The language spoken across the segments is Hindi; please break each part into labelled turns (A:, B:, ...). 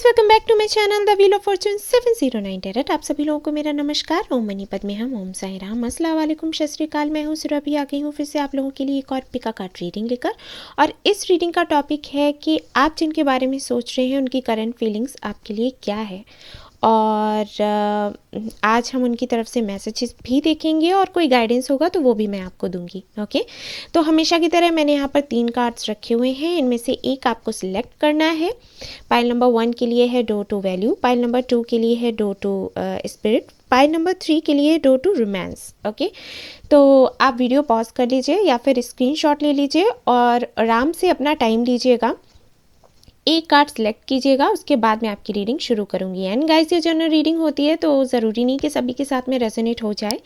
A: Welcome back to my channel the wheel of fortune 709 tarot. आप सभी लोगों को मेरा नमस्कार। ओम मनी पद्मे हम, ओम साई राम, अस्सलाम वालेकुम, सत श्री अकाल। मैं हूँ सुरभि, आ गई हूँ फिर से आप लोगों के लिए एक और पिका कार्ड रीडिंग लेकर। और इस रीडिंग का टॉपिक है कि आप जिनके बारे में सोच रहे हैं उनकी करंट फीलिंग्स आपके लिए क्या है, और आज हम उनकी तरफ से मैसेजेस भी देखेंगे और कोई गाइडेंस होगा तो वो भी मैं आपको दूंगी। ओके, तो हमेशा की तरह मैंने यहाँ पर 3 कार्ड्स रखे हुए हैं, इनमें से एक आपको सिलेक्ट करना है। पाइल नंबर 1 के लिए है door to value, pile number 2 के लिए है door to spirit, pile number 3 के लिए डोर टू रोमांस। ओके, तो आप वीडियो पॉज कर लीजिए या फिर स्क्रीनशॉट ले लीजिए और आराम से अपना टाइम लीजिएगा। एक कार्ड सेलेक्ट कीजिएगा, उसके बाद मैं आपकी रीडिंग शुरू करूंगी। एंड गाइस, ये जनरल रीडिंग होती है तो ज़रूरी नहीं कि सभी के साथ में रेजोनेट हो जाए।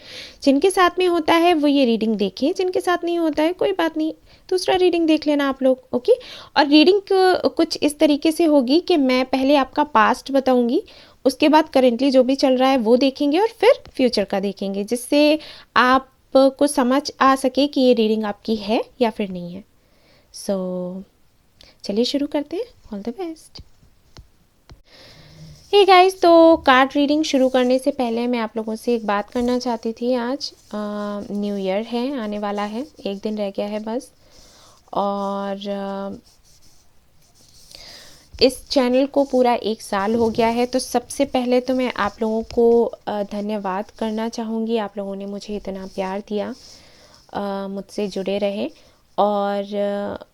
A: जिनके साथ में होता है वो ये रीडिंग देखें, जिनके साथ नहीं होता है कोई बात नहीं, दूसरा रीडिंग देख लेना आप लोग। ओके, और रीडिंग कुछ इस तरीके से होगी कि मैं पहले आपका पास्ट बताऊंगी, उसके बाद करेंटली जो भी चल रहा है वो देखेंगे और फिर फ्यूचर का देखेंगे, जिससे आपको समझ आ सके कि ये रीडिंग आपकी है या फिर नहीं है। सो चलिए शुरू करते हैं। All the best. Hey guys, तो कार्ड रीडिंग शुरू करने से पहले मैं आप लोगों से एक बात करना चाहती थी। आज न्यू ईयर है, आने वाला है, एक दिन रह गया है बस। और इस चैनल को पूरा 1 साल हो गया है। तो सबसे पहले तो मैं आप लोगों को धन्यवाद करना चाहूँगी। आप लोगों ने मुझे इतना प्यार दिया, मुझसे जुड़े रहे, और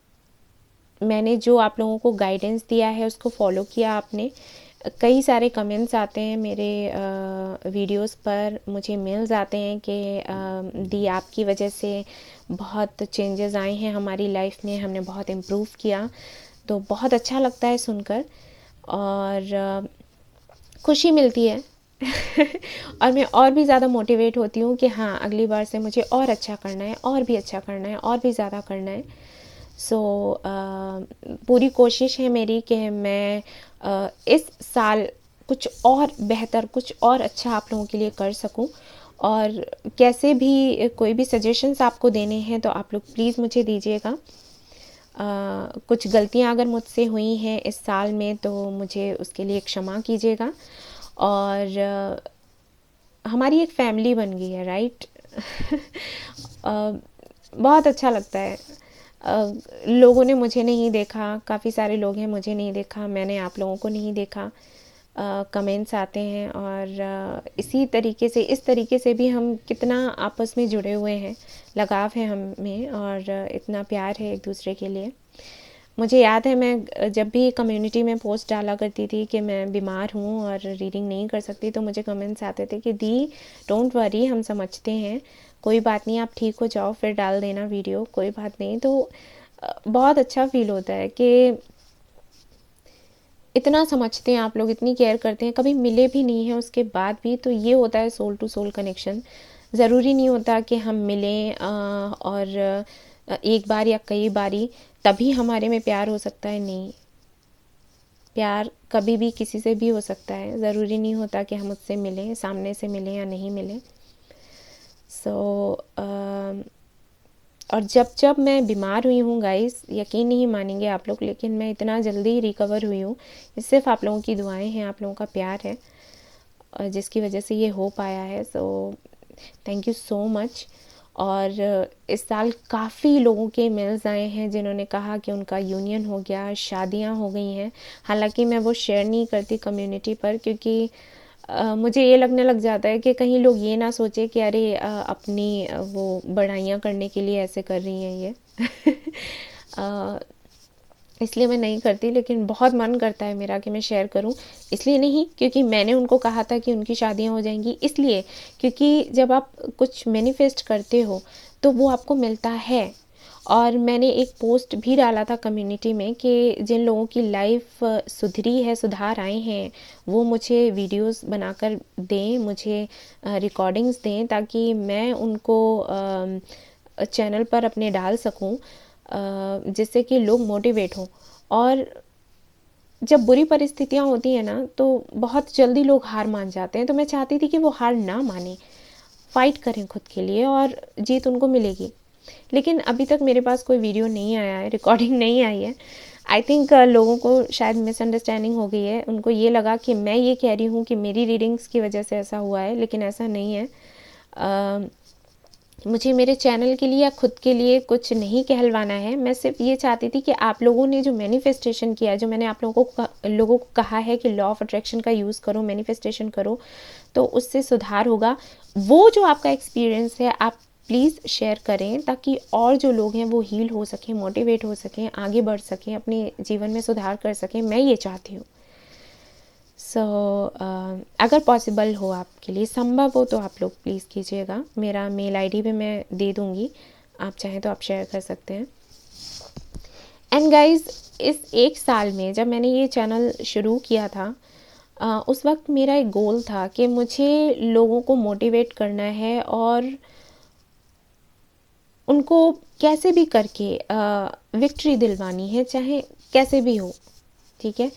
A: मैंने जो आप लोगों को गाइडेंस दिया है उसको फॉलो किया आपने। कई सारे कमेंट्स आते हैं मेरे वीडियोस पर, मुझे मेल्स आते हैं कि दी आपकी वजह से बहुत चेंजेस आए हैं हमारी लाइफ में, हमने बहुत इम्प्रूव किया। तो बहुत अच्छा लगता है सुनकर और खुशी मिलती है और मैं और भी ज़्यादा मोटिवेट होती हूँ कि हाँ, अगली बार से मुझे और अच्छा करना है, और भी अच्छा करना है, और भी ज़्यादा करना है। सो पूरी कोशिश है मेरी कि मैं इस साल कुछ और बेहतर, कुछ और अच्छा आप लोगों के लिए कर सकूं। और कैसे भी कोई भी सजेशंस आपको देने हैं तो आप लोग प्लीज़ मुझे दीजिएगा। कुछ गलतियां अगर मुझसे हुई हैं इस साल में तो मुझे उसके लिए क्षमा कीजिएगा। और हमारी एक फैमिली बन गई है, राइट। बहुत अच्छा लगता है। लोगों ने मुझे नहीं देखा, काफ़ी सारे लोग हैं मुझे नहीं देखा, मैंने आप लोगों को नहीं देखा। कमेंट्स आते हैं और इसी तरीके से, इस तरीके से भी हम कितना आपस में जुड़े हुए हैं, लगाव है हमें और इतना प्यार है एक दूसरे के लिए। मुझे याद है मैं जब भी कम्युनिटी में पोस्ट डाला करती थी कि मैं बीमार हूँ और रीडिंग नहीं कर सकती, तो मुझे कमेंट्स आते थे कि दी डोंट वरी, हम समझते हैं, कोई बात नहीं, आप ठीक हो जाओ फिर डाल देना वीडियो, कोई बात नहीं। तो बहुत अच्छा फील होता है कि इतना समझते हैं आप लोग, इतनी केयर करते हैं, कभी मिले भी नहीं हैं उसके बाद भी। तो ये होता है सोल टू सोल कनेक्शन। ज़रूरी नहीं होता कि हम मिलें और एक बार या कई बारी तभी हमारे में प्यार हो सकता है। नहीं, प्यार कभी भी किसी से भी हो सकता है, ज़रूरी नहीं होता कि हम उससे मिलें, सामने से मिलें या नहीं मिलें। और जब जब मैं बीमार हुई हूँ गाइस, यकीन नहीं मानेंगे आप लोग, लेकिन मैं इतना जल्दी रिकवर हुई हूँ, ये सिर्फ आप लोगों की दुआएं हैं, आप लोगों का प्यार है, और जिसकी वजह से ये हो पाया है। So thank you so much. और इस साल काफ़ी लोगों के मेल्स आए हैं जिन्होंने कहा कि उनका यूनियन हो गया, शादियां हो गई हैं। हालांकि मैं वो शेयर नहीं करती कम्युनिटी पर, क्योंकि मुझे ये लगने लग जाता है कि कहीं लोग ये ना सोचे कि अरे अपनी वो बड़ाइयाँ करने के लिए ऐसे कर रही हैं ये इसलिए मैं नहीं करती। लेकिन बहुत मन करता है मेरा कि मैं शेयर करूं, इसलिए नहीं क्योंकि मैंने उनको कहा था कि उनकी शादियां हो जाएंगी, इसलिए क्योंकि जब आप कुछ मैनिफेस्ट करते हो तो वो आपको मिलता है। और मैंने एक पोस्ट भी डाला था कम्युनिटी में कि जिन लोगों की लाइफ सुधरी है, सुधार आए हैं, वो मुझे वीडियोस बनाकर दें, मुझे रिकॉर्डिंग्स दें, ताकि मैं उनको चैनल पर अपने डाल सकूं, जिससे कि लोग मोटिवेट हों। और जब बुरी परिस्थितियां होती हैं ना तो बहुत जल्दी लोग हार मान जाते हैं, तो मैं चाहती थी कि वो हार ना माने, फाइट करें खुद के लिए और जीत उनको मिलेगी। लेकिन अभी तक मेरे पास कोई वीडियो नहीं आया है, रिकॉर्डिंग नहीं आई है। आई थिंक लोगों को शायद मिसअंडरस्टैंडिंग हो गई है, उनको ये लगा कि मैं ये कह रही हूँ कि मेरी रीडिंग्स की वजह से ऐसा हुआ है, लेकिन ऐसा नहीं है। मुझे मेरे चैनल के लिए या खुद के लिए कुछ नहीं कहलवाना है। मैं सिर्फ ये चाहती थी कि आप लोगों ने जो मैनिफेस्टेशन किया, जो मैंने आप लोगों को कहा है कि लॉ ऑफ अट्रैक्शन का यूज़ करो, मैनिफेस्टेशन करो, तो उससे सुधार होगा। वो जो आपका एक्सपीरियंस है आप प्लीज़ शेयर करें, ताकि और जो लोग हैं वो हील हो सकें, मोटिवेट हो सकें, आगे बढ़ सकें, अपने जीवन में सुधार कर सकें। मैं ये चाहती हूँ। सो अगर पॉसिबल हो, आपके लिए संभव हो, तो आप लोग प्लीज़ कीजिएगा। मेरा मेल आईडी भी मैं दे दूँगी, आप चाहें तो आप शेयर कर सकते हैं। एंड गाइज, इस 1 साल में जब मैंने ये चैनल शुरू किया था, उस वक्त मेरा एक गोल था कि मुझे लोगों को मोटिवेट करना है और उनको कैसे भी करके विक्ट्री दिलवानी है, चाहे कैसे भी हो, ठीक है।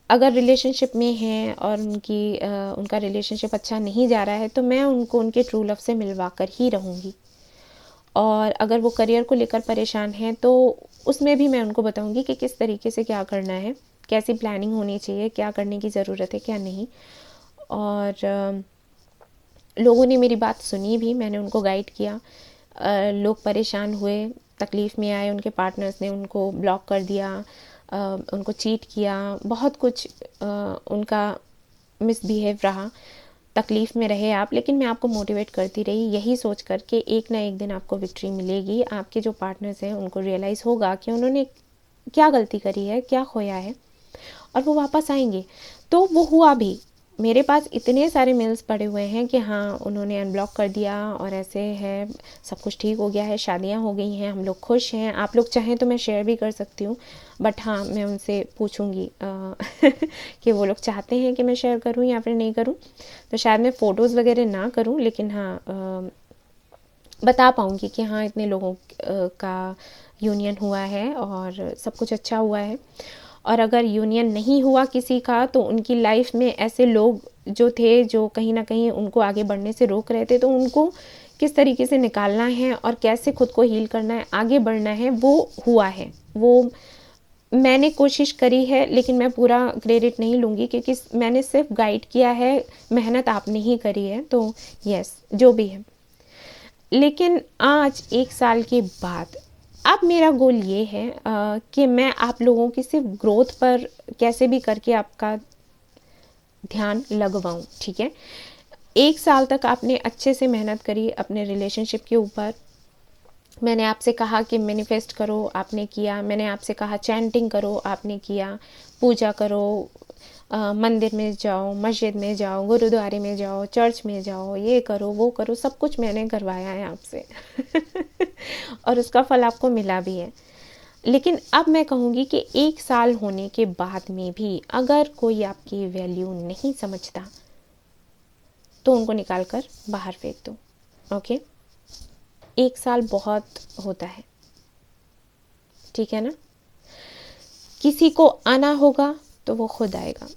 A: अगर रिलेशनशिप में हैं और उनका रिलेशनशिप अच्छा नहीं जा रहा है, तो मैं उनको उनके ट्रू लव से मिलवा कर ही रहूँगी। और अगर वो करियर को लेकर परेशान हैं, तो उसमें भी मैं उनको बताऊँगी कि किस तरीके से क्या करना है, कैसी प्लानिंग होनी चाहिए, क्या करने की ज़रूरत है, क्या नहीं। और लोगों ने मेरी बात सुनी भी, मैंने उनको गाइड किया। लोग परेशान हुए, तकलीफ़ में आए, उनके पार्टनर्स ने उनको ब्लॉक कर दिया, उनको चीट किया, बहुत कुछ उनका मिसबिहेव रहा, तकलीफ़ में रहे आप, लेकिन मैं आपको मोटिवेट करती रही, यही सोच कर के एक ना एक दिन आपको विक्ट्री मिलेगी। आपके जो पार्टनर्स हैं उनको रियलाइज़ होगा कि उन्होंने क्या गलती करी है, क्या खोया है, और वो वापस आएंगे। तो वो हुआ भी। मेरे पास इतने सारे मेल्स पड़े हुए हैं कि हाँ, उन्होंने अनब्लॉक कर दिया और ऐसे है, सब कुछ ठीक हो गया है, शादियाँ हो गई हैं, हम लोग खुश हैं। आप लोग चाहें तो मैं शेयर भी कर सकती हूँ, बट हाँ, मैं उनसे पूछूंगी कि वो लोग चाहते हैं कि मैं शेयर करूँ या फिर नहीं करूँ। तो शायद मैं फ़ोटोज़ वगैरह ना करूँ, लेकिन हाँ, बता पाऊँगी कि हाँ, इतने लोगों का यूनियन हुआ है और सब कुछ अच्छा हुआ है। और अगर यूनियन नहीं हुआ किसी का, तो उनकी लाइफ में ऐसे लोग जो थे, जो कहीं ना कहीं उनको आगे बढ़ने से रोक रहे थे, तो उनको किस तरीके से निकालना है और कैसे खुद को हील करना है, आगे बढ़ना है, वो हुआ है। वो मैंने कोशिश करी है, लेकिन मैं पूरा क्रेडिट नहीं लूँगी, क्योंकि मैंने सिर्फ गाइड किया है, मेहनत आपने ही करी है। तो यस, जो भी है। लेकिन आज 1 साल के बाद अब मेरा गोल ये है कि मैं आप लोगों की सिर्फ ग्रोथ पर कैसे भी करके आपका ध्यान लगवाऊं, ठीक है। 1 साल तक आपने अच्छे से मेहनत करी अपने रिलेशनशिप के ऊपर। मैंने आपसे कहा कि मैनिफेस्ट करो, आपने किया। मैंने आपसे कहा चैंटिंग करो, आपने किया। पूजा करो, मंदिर में जाओ, मस्जिद में जाओ, गुरुद्वारे में जाओ, चर्च में जाओ, ये करो, वो करो, सब कुछ मैंने करवाया है आपसे और उसका फल आपको मिला भी है। लेकिन अब मैं कहूँगी कि 1 साल होने के बाद में भी अगर कोई आपकी वैल्यू नहीं समझता, तो उनको निकाल कर बाहर फेंक दो। ओके, 1 साल बहुत होता है, ठीक है ना। किसी को आना होगा तो वो खुद आएगा।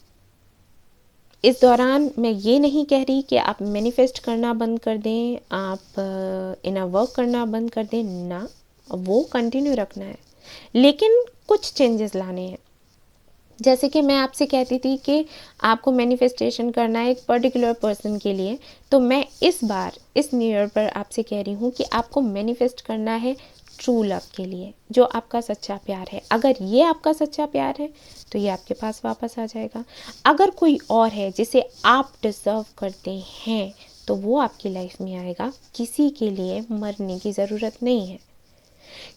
A: इस दौरान मैं ये नहीं कह रही कि आप मैनिफेस्ट करना बंद कर दें, आप इनर वर्क करना बंद कर दें, ना, वो कंटिन्यू रखना है, लेकिन कुछ चेंजेस लाने हैं। जैसे कि मैं आपसे कहती थी कि आपको मैनिफेस्टेशन करना है एक पर्टिकुलर पर्सन के लिए, तो मैं इस बार इस न्यू ईयर पर आपसे कह रही हूँ कि आपको मैनिफेस्ट करना है ट्रू लव के लिए, जो आपका सच्चा प्यार है। अगर ये आपका सच्चा प्यार है, तो ये आपके पास वापस आ जाएगा। अगर कोई और है जिसे आप डिज़र्व करते हैं, तो वो आपकी लाइफ में आएगा। किसी के लिए मरने की ज़रूरत नहीं है,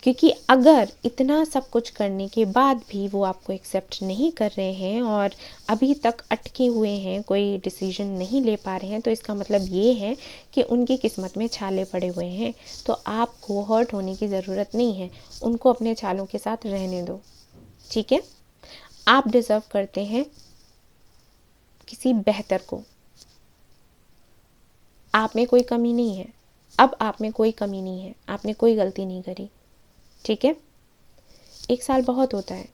A: क्योंकि अगर इतना सब कुछ करने के बाद भी वो आपको एक्सेप्ट नहीं कर रहे हैं और अभी तक अटके हुए हैं, कोई डिसीजन नहीं ले पा रहे हैं, तो इसका मतलब ये है कि उनकी किस्मत में छाले पड़े हुए हैं। तो आपको हर्ट होने की ज़रूरत नहीं है, उनको अपने छालों के साथ रहने दो, ठीक है। आप डिज़र्व करते हैं किसी बेहतर को। आप में कोई कमी नहीं है, अब आप में कोई कमी नहीं है, आपने कोई गलती नहीं करी, ठीक है। 1 साल बहुत होता है।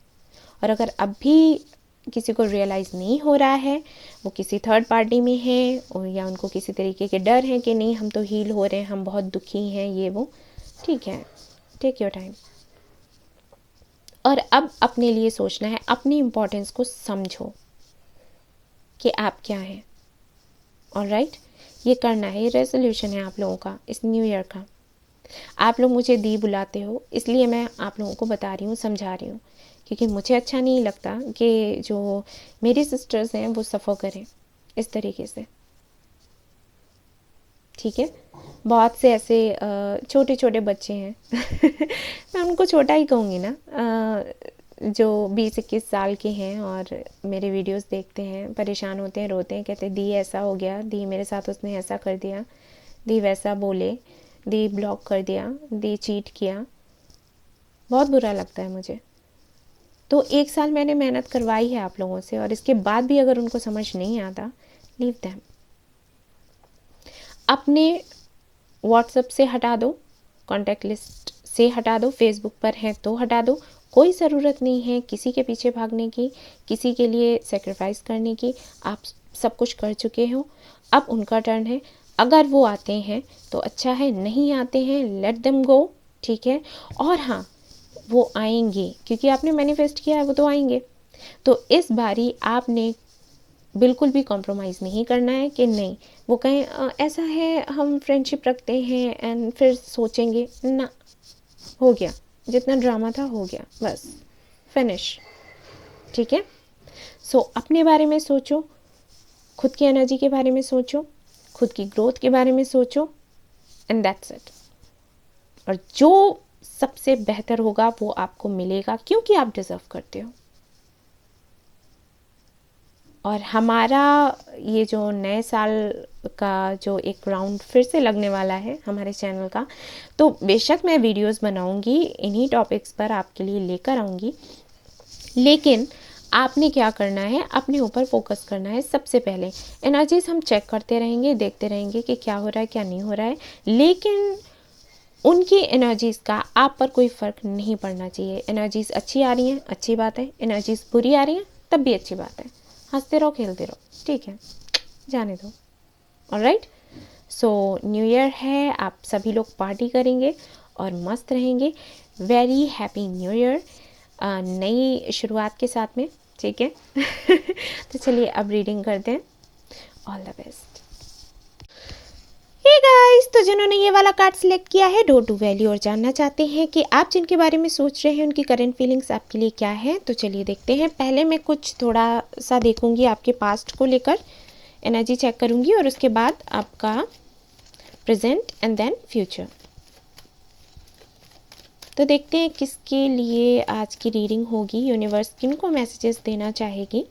A: और अगर अब भी किसी को रियलाइज़ नहीं हो रहा है, वो किसी थर्ड पार्टी में है, और या उनको किसी तरीके के डर है कि नहीं, हम तो हील हो रहे हैं, हम बहुत दुखी हैं, ये वो, ठीक है, टेक योर टाइम। और अब अपने लिए सोचना है, अपनी इम्पोर्टेंस को समझो कि आप क्या हैं। ऑलराइट, ये करना है, ये रेजोल्यूशन है आप लोगों का इस न्यू ईयर का। आप लोग मुझे दी बुलाते हो, इसलिए मैं आप लोगों को बता रही हूँ, समझा रही हूँ, क्योंकि मुझे अच्छा नहीं लगता कि जो मेरी सिस्टर्स हैं वो सफ़र करें इस तरीके से। ठीक है, बहुत से ऐसे छोटे छोटे बच्चे हैं मैं उनको छोटा ही कहूँगी ना, जो 20-21 साल के हैं और मेरे वीडियोस देखते हैं, परेशान होते हैं, रोते हैं, कहते हैं दी ऐसा हो गया, दी मेरे साथ उसने ऐसा कर दिया, दी वैसा बोले, दी ब्लॉक कर दिया, दी चीट किया। बहुत बुरा लगता है मुझे। तो 1 साल मैंने मेहनत करवाई है आप लोगों से, और इसके बाद भी अगर उनको समझ नहीं आता, लीव देम। अपने व्हाट्सएप से हटा दो, कॉन्टैक्ट लिस्ट से हटा दो, फेसबुक पर है तो हटा दो। कोई ज़रूरत नहीं है किसी के पीछे भागने की, किसी के लिए सेक्रीफाइस करने की। आप सब कुछ कर चुके हो, अब उनका टर्न है। अगर वो आते हैं तो अच्छा है, नहीं आते हैं लेट देम गो। ठीक है, और हाँ, वो आएंगे क्योंकि आपने मैनिफेस्ट किया है, वो तो आएंगे। तो इस बारी आपने बिल्कुल भी कॉम्प्रोमाइज़ नहीं करना है कि नहीं वो कहें ऐसा है हम फ्रेंडशिप रखते हैं एंड फिर सोचेंगे ना, हो गया, जितना ड्रामा था हो गया, बस फिनिश। ठीक है, सो अपने बारे में सोचो, खुद की एनर्जी के बारे में सोचो, खुद की ग्रोथ के बारे में सोचो, एंड दैट्स इट। और जो सबसे बेहतर होगा वो आपको मिलेगा, क्योंकि आप डिज़र्व करते हो। और हमारा ये जो नए साल का जो एक राउंड फिर से लगने वाला है हमारे चैनल का, तो बेशक मैं वीडियोस बनाऊंगी इन्हीं टॉपिक्स पर, आपके लिए लेकर आऊँगी, लेकिन आपने क्या करना है, अपने ऊपर फोकस करना है। सबसे पहले एनर्जीज हम चेक करते रहेंगे, देखते रहेंगे कि क्या हो रहा है क्या नहीं हो रहा है, लेकिन उनकी एनर्जीज़ का आप पर कोई फ़र्क नहीं पड़ना चाहिए। एनर्जीज़ अच्छी आ रही हैं, अच्छी बात है, एनर्जीज़ बुरी आ रही हैं, तब भी अच्छी बात है। हंसते रहो, खेलते रहो, ठीक है, जाने दो। ऑलराइट, सो न्यू ईयर है, आप सभी लोग पार्टी करेंगे और मस्त रहेंगे। वेरी हैप्पी न्यू ईयर, नई शुरुआत के साथ में। ठीक है तो चलिए अब रीडिंग करते हैं। All the best. Hey guys, तो जिन्होंने ये वाला कार्ड सिलेक्ट किया है, डोर टू वैल्यू, और जानना चाहते हैं कि आप जिनके बारे में सोच रहे हैं उनकी करंट फीलिंग्स आपके लिए क्या है, तो चलिए देखते हैं। पहले मैं कुछ थोड़ा सा देखूंगी आपके पास्ट को लेकर, एनर्जी चेक करूंगी, और उसके बाद आपका प्रेजेंट एंड देन फ्यूचर। तो देखते हैं किसके लिए आज की रीडिंग होगी, यूनिवर्स किनको मैसेजेस देना चाहेगी।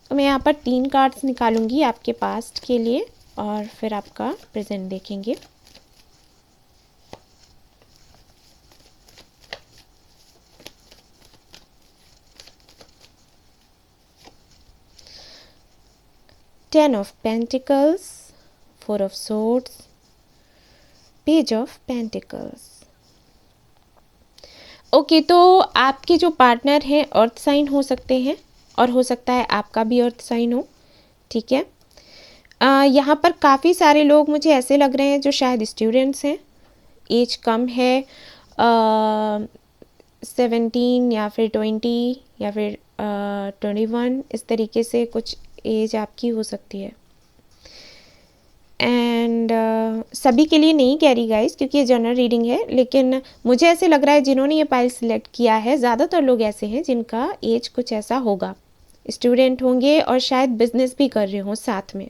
A: तो मैं यहाँ पर 3 कार्ड्स निकालूंगी आपके पास्ट के लिए, और फिर आपका प्रेजेंट देखेंगे। Ten of Pentacles, Four of Swords, Page of Pentacles। Okay, तो आपके जो पार्टनर हैं अर्थ साइन हो सकते हैं, और हो सकता है आपका भी अर्थ साइन हो। ठीक है, यहाँ पर काफ़ी सारे लोग मुझे ऐसे लग रहे हैं जो शायद स्टूडेंट्स हैं, एज कम है, 17 या फिर 20 या फिर 21, इस तरीके से कुछ एज आपकी हो सकती है। एंड सभी के लिए नहीं कह रही गाइस, क्योंकि ये जनरल रीडिंग है, लेकिन मुझे ऐसे लग रहा है जिन्होंने ये पाइल सिलेक्ट किया है, ज़्यादातर लोग ऐसे हैं जिनका एज कुछ ऐसा होगा, स्टूडेंट होंगे और शायद बिजनेस भी कर रहे हों साथ में।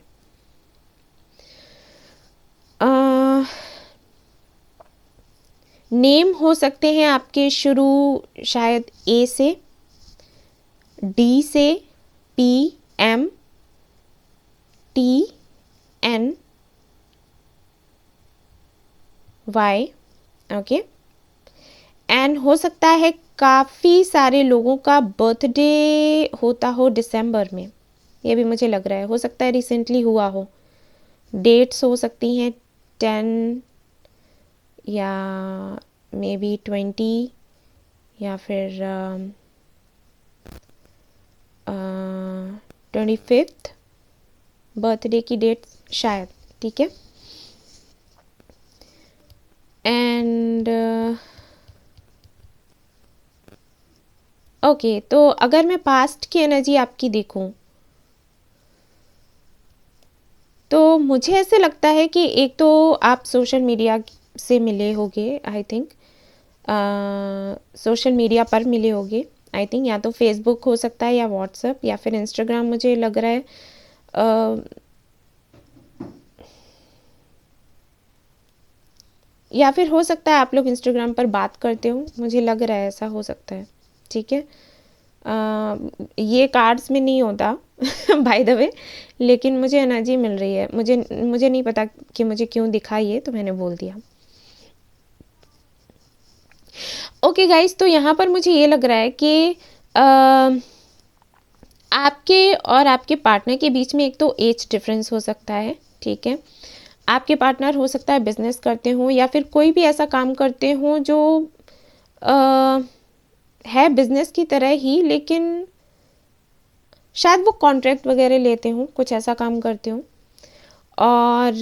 A: नेम हो सकते हैं आपके शुरू शायद ए से, डी से, P, M, T, N, Y. Okay, and हो सकता है काफ़ी सारे लोगों का बर्थडे होता हो दिसंबर में, ये भी मुझे लग रहा है, हो सकता है रिसेंटली हुआ हो। डेट्स हो सकती हैं 10 या मे बी 20 या फिर 25 बर्थडे की डेट शायद। ठीक है, एंड ओके, तो अगर मैं पास्ट की एनर्जी आपकी देखूं तो मुझे ऐसे लगता है कि एक तो आप सोशल मीडिया से मिले होगे, आई थिंक सोशल मीडिया पर मिले होगे, आई थिंक या तो फेसबुक हो सकता है या व्हाट्सएप या फिर इंस्टाग्राम, मुझे लग रहा है या फिर हो सकता है आप लोग इंस्टाग्राम पर बात करते हो, मुझे लग रहा है ऐसा हो सकता है। ठीक है, ये कार्ड्स में नहीं होता बाय द वे, लेकिन मुझे एनर्जी मिल रही है, मुझे नहीं पता कि मुझे क्यों दिखा ये, तो मैंने बोल दिया। ओके गाइस, तो यहाँ पर मुझे ये लग रहा है कि आपके और आपके पार्टनर के बीच में एक तो एज डिफरेंस हो सकता है। ठीक है, आपके पार्टनर हो सकता है बिजनेस करते हों या फिर कोई भी ऐसा काम करते हों जो है बिजनेस की तरह ही, लेकिन शायद वो कॉन्ट्रैक्ट वगैरह लेते हों, कुछ ऐसा काम करते हों। और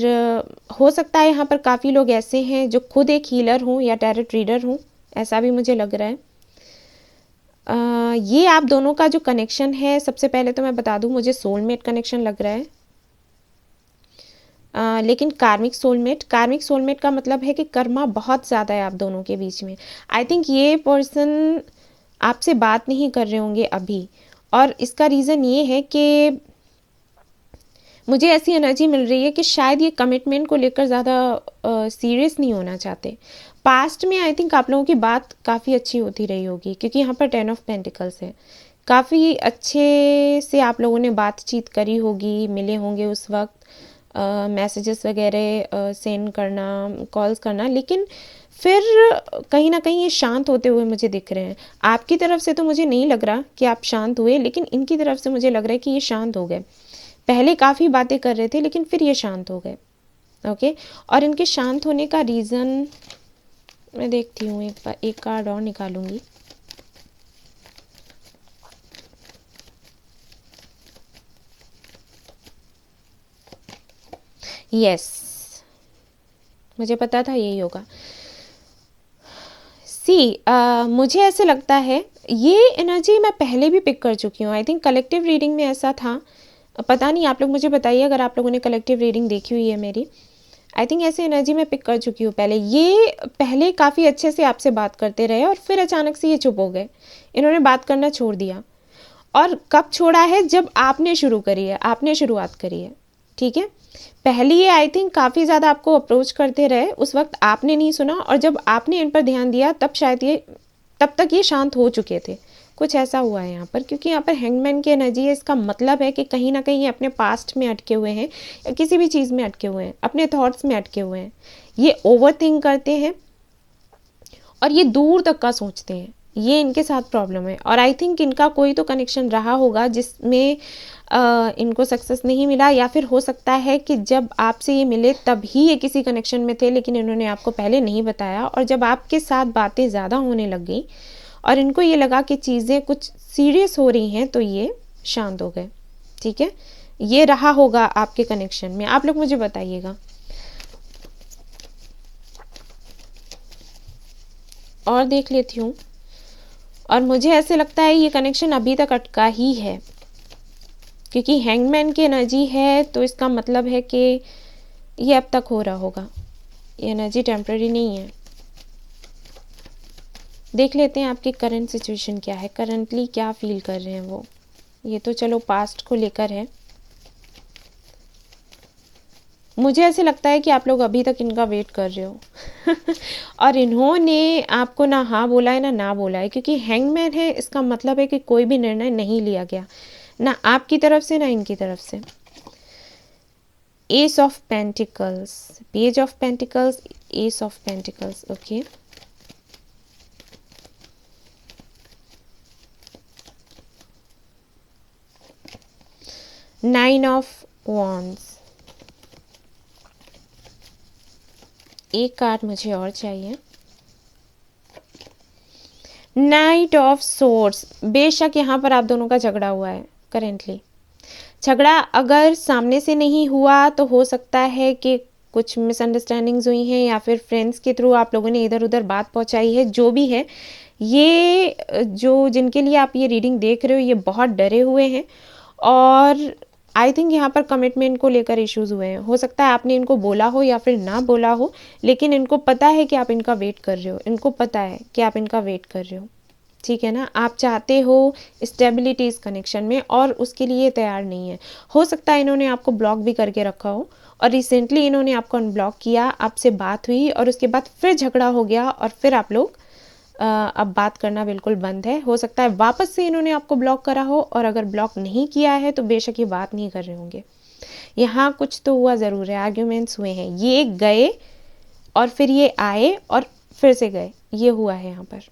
A: हो सकता है यहाँ पर काफ़ी लोग ऐसे हैं जो खुद एक हीलर हों या टैरोट रीडर हों, ऐसा भी मुझे लग रहा है। ये आप दोनों का जो कनेक्शन है, सबसे पहले तो मैं बता दूं, मुझे सोलमेट कनेक्शन लग रहा है। लेकिन कार्मिक सोलमेट का मतलब है कि कर्मा बहुत ज़्यादा है आप दोनों के बीच में। आई थिंक ये पर्सन आपसे बात नहीं कर रहे होंगे अभी, और इसका रीज़न ये है कि मुझे ऐसी एनर्जी मिल रही है कि शायद ये कमिटमेंट को लेकर ज़्यादा सीरियस नहीं होना चाहते। पास्ट में आई थिंक आप लोगों की बात काफ़ी अच्छी होती रही होगी, क्योंकि यहाँ पर 10 ऑफ पेंटिकल्स है, काफ़ी अच्छे से आप लोगों ने बातचीत करी होगी, मिले होंगे उस वक्त, मैसेजेस वगैरह सेंड करना, कॉल्स करना, लेकिन फिर कहीं ना कहीं ये शांत होते हुए मुझे दिख रहे हैं। आपकी तरफ से तो मुझे नहीं लग रहा कि आप शांत हुए, लेकिन इनकी तरफ से मुझे लग रहा है कि ये शांत हो गए। पहले काफ़ी बातें कर रहे थे लेकिन फिर ये शांत हो गए। ओके, और इनके शांत होने का रीज़न मैं देखती हूँ, एक कार्ड और निकालूंगी। यस, मुझे पता था यही होगा। मुझे ऐसे लगता है ये एनर्जी मैं पहले भी पिक कर चुकी हूँ। आई थिंक कलेक्टिव रीडिंग में ऐसा था, पता नहीं, आप लोग मुझे बताइए अगर आप लोगों ने कलेक्टिव रीडिंग देखी हुई है मेरी। आई थिंक ऐसी एनर्जी मैं पिक कर चुकी हूँ पहले। ये पहले काफ़ी अच्छे से आपसे बात करते रहे और फिर अचानक से ये चुप हो गए, इन्होंने बात करना छोड़ दिया। और कब छोड़ा है? जब आपने शुरू करी है, आपने शुरुआत करी है। ठीक है, पहले ये आई थिंक काफ़ी ज़्यादा आपको अप्रोच करते रहे, उस वक्त आपने नहीं सुना, और जब आपने इन पर ध्यान दिया तब शायद तब तक ये शांत हो चुके थे। कुछ ऐसा हुआ है यहाँ पर, क्योंकि यहाँ पर हैंगमैन की एनर्जी है। इसका मतलब है कि कहीं ना कहीं ये अपने पास्ट में अटके हुए हैं या किसी भी चीज़ में अटके हुए हैं, अपने थॉट्स में अटके हुए हैं। ये ओवर थिंक करते हैं और ये दूर तक का सोचते हैं, ये इनके साथ प्रॉब्लम है। और आई थिंक इनका कोई तो कनेक्शन रहा होगा जिसमें इनको सक्सेस नहीं मिला, या फिर हो सकता है कि जब आपसे ये मिले तब ही ये किसी कनेक्शन में थे, लेकिन इन्होंने आपको पहले नहीं बताया। और जब आपके साथ बातें ज़्यादा होने लग गई और इनको ये लगा कि चीज़ें कुछ सीरियस हो रही हैं, तो ये शांत हो गए। ठीक है, ये रहा होगा आपके कनेक्शन में, आप लोग मुझे बताइएगा। और देख लेती हूँ, और मुझे ऐसे लगता है ये कनेक्शन अभी तक अटका ही है, क्योंकि हैंगमैन की एनर्जी है, तो इसका मतलब है कि ये अब तक हो रहा होगा, ये एनर्जी टेम्पररी नहीं है। देख लेते हैं आपकी करंट सिचुएशन क्या है, करंटली क्या फील कर रहे हैं वो। ये तो चलो पास्ट को लेकर है। मुझे ऐसे लगता है कि आप लोग अभी तक इनका वेट कर रहे हो और इन्होंने आपको ना हाँ बोला है ना बोला है, क्योंकि हैंगमैन है, इसका मतलब है कि कोई भी निर्णय नहीं लिया गया, ना आपकी तरफ से ना इनकी तरफ से। S of pentacles, page of pentacles, S of pentacles. Okay, nine of wands. एक कार्ड मुझे और चाहिए, नाइट ऑफ सोर्ड्स। बेशक यहाँ पर आप दोनों का झगड़ा हुआ है करेंटली। झगड़ा अगर सामने से नहीं हुआ तो हो सकता है कि कुछ मिसअंडरस्टैंडिंग्स हुई हैं, या फिर फ्रेंड्स के थ्रू आप लोगों ने इधर उधर बात पहुंचाई है, जो भी है। ये जो जिनके लिए आप ये रीडिंग देख रहे हो ये बहुत डरे हुए हैं और आई थिंक यहाँ पर कमिटमेंट को लेकर इश्यूज हुए हैं। हो सकता है आपने इनको बोला हो या फिर ना बोला हो, लेकिन इनको पता है कि आप इनका वेट कर रहे हो, इनको पता है कि आप इनका वेट कर रहे हो, ठीक है ना। आप चाहते हो स्टेबिलिटी इस कनेक्शन में और उसके लिए तैयार नहीं है। हो सकता है इन्होंने आपको ब्लॉक भी करके रखा हो और रिसेंटली इन्होंने आपको अनब्लॉक किया, आपसे बात हुई और उसके बाद फिर झगड़ा हो गया और फिर आप लोग अब बात करना बिल्कुल बंद है। हो सकता है वापस से इन्होंने आपको ब्लॉक करा हो और अगर ब्लॉक नहीं किया है तो बेशक ये बात नहीं कर रहे होंगे। यहाँ कुछ तो हुआ ज़रूर है, आर्ग्यूमेंट्स हुए हैं, ये गए और फिर ये आए और फिर से गए, ये हुआ है यहाँ पर।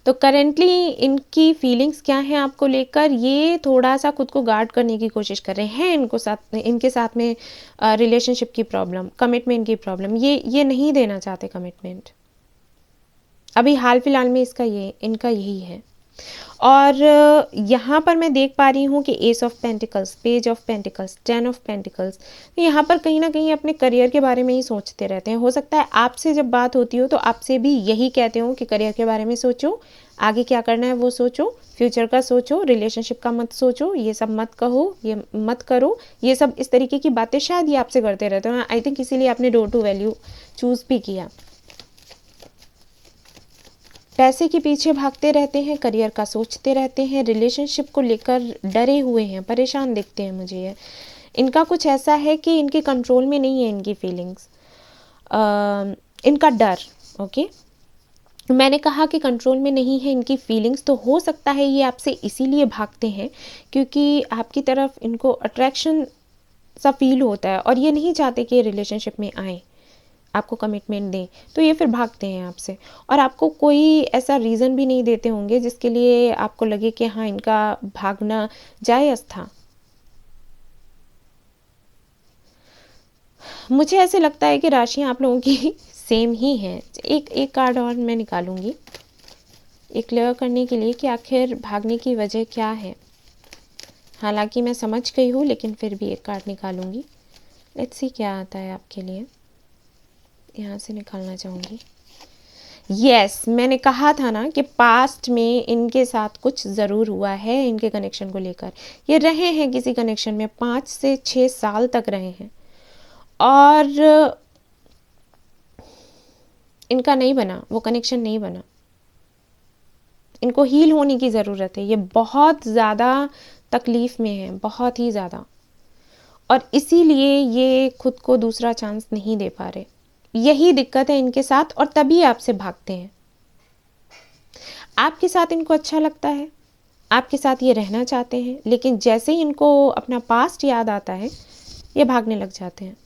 A: तो करेंटली इनकी फीलिंग्स क्या हैं आपको लेकर, ये थोड़ा सा खुद को गार्ड करने की कोशिश कर रहे हैं। इनके साथ में रिलेशनशिप की प्रॉब्लम, कमिटमेंट की प्रॉब्लम, ये नहीं देना चाहते कमिटमेंट अभी हाल फिलहाल में। इनका यही है। और यहाँ पर मैं देख पा रही हूँ कि S of pentacles, page of pentacles, 10 of pentacles, यहाँ पर कहीं ना कहीं अपने करियर के बारे में ही सोचते रहते हैं। हो सकता है आपसे जब बात होती हो तो आपसे भी यही कहते हो कि करियर के बारे में सोचो, आगे क्या करना है वो सोचो, फ्यूचर का सोचो, रिलेशनशिप का मत सोचो, ये सब मत कहो, ये मत करो, ये सब इस तरीके की बातें शायद ये आपसे करते रहते हो। आई थिंक इसीलिए आपने डोर टू वैल्यू चूज़ भी किया। पैसे के पीछे भागते रहते हैं, करियर का सोचते रहते हैं, रिलेशनशिप को लेकर डरे हुए हैं, परेशान दिखते हैं मुझे ये। इनका कुछ ऐसा है कि इनके कंट्रोल में नहीं है इनकी फीलिंग्स, इनका डर। ओके, मैंने कहा कि कंट्रोल में नहीं है इनकी फीलिंग्स, तो हो सकता है ये आपसे इसीलिए भागते हैं क्योंकि आपकी तरफ इनको अट्रैक्शन सा फील होता है और ये नहीं चाहते कि रिलेशनशिप में आए, आपको कमिटमेंट दें, तो ये फिर भागते हैं आपसे। और आपको कोई ऐसा रीज़न भी नहीं देते होंगे जिसके लिए आपको लगे कि हाँ इनका भागना जायज़ था। मुझे ऐसे लगता है कि राशियाँ आप लोगों की सेम ही हैं। एक कार्ड और मैं निकालूंगी एक क्लियर करने के लिए कि आखिर भागने की वजह क्या है। हालांकि मैं समझ गई हूँ लेकिन फिर भी एक कार्ड निकालूंगी। लेट्स सी क्या आता है आपके लिए। यहाँ से निकालना चाहूँगी। यस, मैंने कहा था ना कि पास्ट में इनके साथ कुछ ज़रूर हुआ है इनके कनेक्शन को लेकर। ये रहे हैं किसी कनेक्शन में 5 से 6 साल तक रहे हैं और इनका नहीं बना, वो कनेक्शन नहीं बना। इनको हील होने की ज़रूरत है। ये बहुत ज़्यादा तकलीफ़ में है, बहुत ही ज़्यादा, और इसीलिए ये खुद को दूसरा चांस नहीं दे पा रहे। यही दिक्कत है इनके साथ और तभी आपसे भागते हैं। आपके साथ इनको अच्छा लगता है, आपके साथ ये रहना चाहते हैं, लेकिन जैसे ही इनको अपना पास्ट याद आता है ये भागने लग जाते हैं।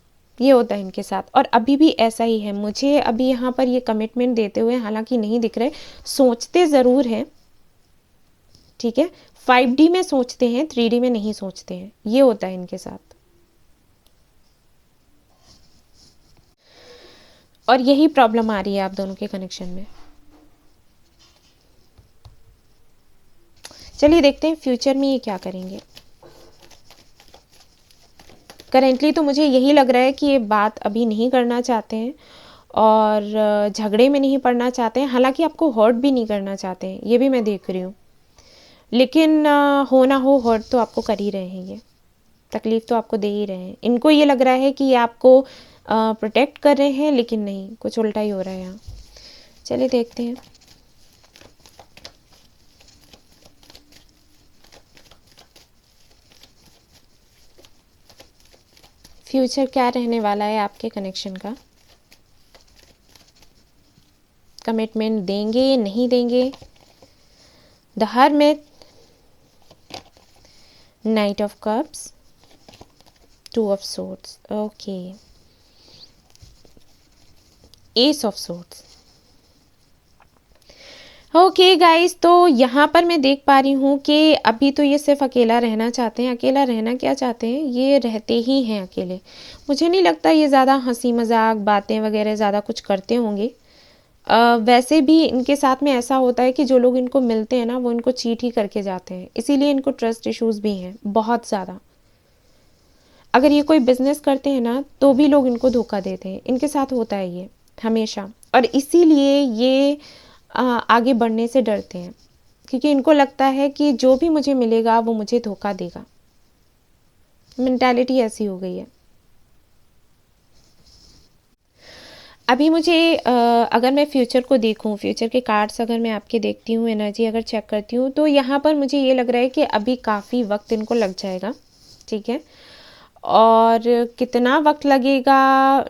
A: ये होता है इनके साथ और अभी भी ऐसा ही है। मुझे अभी यहाँ पर ये कमिटमेंट देते हुए हालांकि नहीं दिख रहे, सोचते ज़रूर हैं, ठीक है। 5D में सोचते हैं, 3D में नहीं सोचते हैं। ये होता है इनके साथ और यही प्रॉब्लम आ रही है आप दोनों के कनेक्शन में। चलिए देखते हैं फ्यूचर में ये क्या करेंगे। करेंटली तो मुझे यही लग रहा है कि ये बात अभी नहीं करना चाहते हैं और झगड़े में नहीं पड़ना चाहते हैं। हालांकि आपको हर्ट भी नहीं करना चाहते हैं, ये भी मैं देख रही हूँ, लेकिन हो ना हो हर्ट तो आपको कर ही रहे हैं, ये तकलीफ़ तो आपको दे ही रहे हैं। इनको ये लग रहा है कि ये आपको प्रोटेक्ट कर रहे हैं, लेकिन नहीं, कुछ उल्टा ही हो रहा है यहाँ। चलिए देखते हैं। फ्यूचर क्या रहने वाला है आपके कनेक्शन का। कमिटमेंट देंगे नहीं देंगे। The hermit, night of cups, 2 of swords, okay, S of swords. Okay guys, तो यहाँ पर मैं देख पा रही हूँ कि अभी तो ये सिर्फ अकेला रहना चाहते हैं। अकेला रहना क्या चाहते हैं, ये रहते ही हैं अकेले। मुझे नहीं लगता ये ज़्यादा हंसी मजाक बातें वगैरह ज़्यादा कुछ करते होंगे। वैसे भी इनके साथ में ऐसा होता है कि जो लोग इनको मिलते हैं ना वो इनको चीट ही करके जाते हैं, इसीलिए इनको ट्रस्ट इश्यूज भी हैं बहुत ज़्यादा। अगर ये कोई बिजनेस करते हैं ना तो भी लोग इनको धोखा देते हैं, इनके साथ होता है ये हमेशा। और इसीलिए ये आगे बढ़ने से डरते हैं, क्योंकि इनको लगता है कि जो भी मुझे मिलेगा वो मुझे धोखा देगा। मेंटालिटी ऐसी हो गई है। अभी मुझे अगर मैं फ्यूचर को देखूं, फ्यूचर के कार्ड्स अगर मैं आपके देखती हूँ, एनर्जी अगर चेक करती हूँ, तो यहाँ पर मुझे ये लग रहा है कि अभी काफ़ी वक्त इनको लग जाएगा, ठीक है। और कितना वक्त लगेगा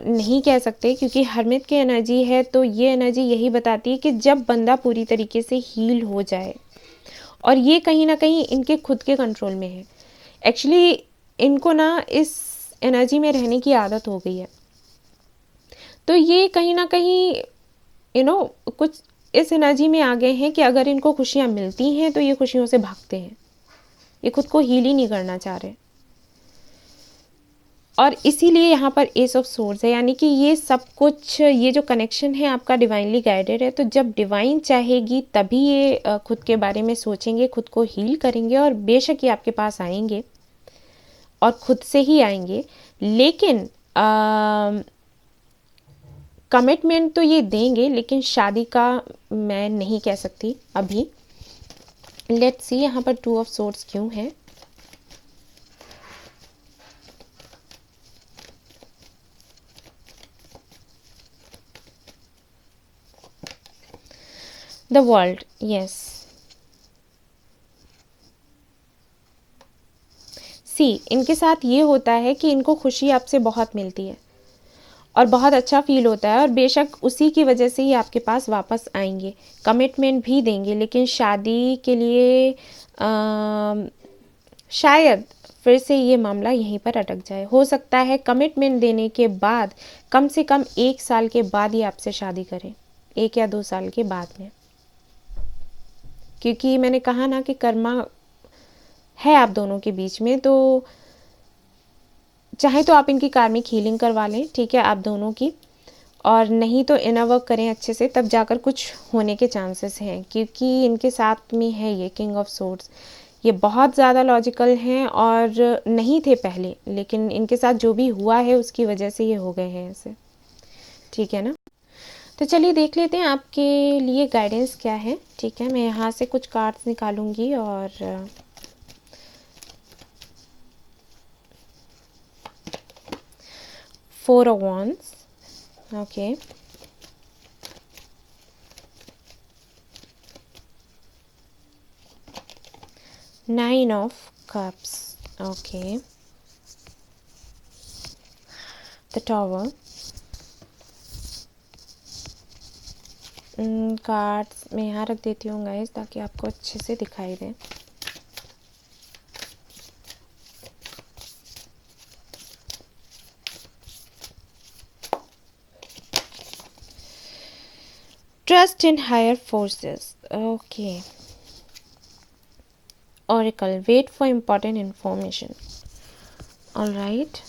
A: नहीं कह सकते, क्योंकि हरमित की एनर्जी है, तो ये एनर्जी यही बताती है कि जब बंदा पूरी तरीके से हील हो जाए, और ये कहीं ना कहीं इनके खुद के कंट्रोल में है। एक्चुअली इनको ना इस एनर्जी में रहने की आदत हो गई है, तो ये कहीं ना कहीं कुछ इस एनर्जी में आ गए हैं कि अगर इनको खुशियाँ मिलती हैं तो ये खुशियों से भागते हैं, ये खुद को हील ही नहीं करना चाह रहे। और इसीलिए यहाँ पर एस ऑफ सोर्ड्स है, यानी कि ये सब कुछ, ये जो कनेक्शन है आपका डिवाइनली गाइडेड है। तो जब डिवाइन चाहेगी तभी ये खुद के बारे में सोचेंगे, खुद को हील करेंगे, और बेशक ये आपके पास आएंगे और खुद से ही आएंगे। लेकिन कमिटमेंट तो ये देंगे, लेकिन शादी का मैं नहीं कह सकती अभी। लेट्स सी यहाँ पर 2 ऑफ सोर्ड्स क्यों है। The world, yes. सी इनके साथ ये होता है कि इनको खुशी आपसे बहुत मिलती है और बहुत अच्छा फील होता है, और बेशक उसी की वजह से ही आपके पास वापस आएंगे, कमिटमेंट भी देंगे। लेकिन शादी के लिए शायद फिर से ये मामला यहीं पर अटक जाए। हो सकता है कमिटमेंट देने के बाद कम से कम 1 साल के बाद ही आपसे शादी करें, 1 या 2 साल के बाद में, क्योंकि मैंने कहा ना कि कर्मा है आप दोनों के बीच में। तो चाहे तो आप इनकी कार्मिक हीलिंग करवा लें, ठीक है, आप दोनों की, और नहीं तो इनर वर्क करें अच्छे से, तब जाकर कुछ होने के चांसेस हैं। क्योंकि इनके साथ में है ये किंग ऑफ सोर्ड्स, ये बहुत ज़्यादा लॉजिकल हैं और नहीं थे पहले, लेकिन इनके साथ जो भी हुआ है उसकी वजह से ये हो गए हैं ऐसे, ठीक है ना। तो चलिए देख लेते हैं आपके लिए गाइडेंस क्या है, ठीक है। मैं यहाँ से कुछ कार्ड्स निकालूंगी और 4 of wands, okay, Nine of cups, okay, the tower, cards मैं यहाँ रख देती हूँ गाइस, ताकि आपको अच्छे से दिखाई दे। Trust in higher forces, okay. Oracle, wait for important information. All right.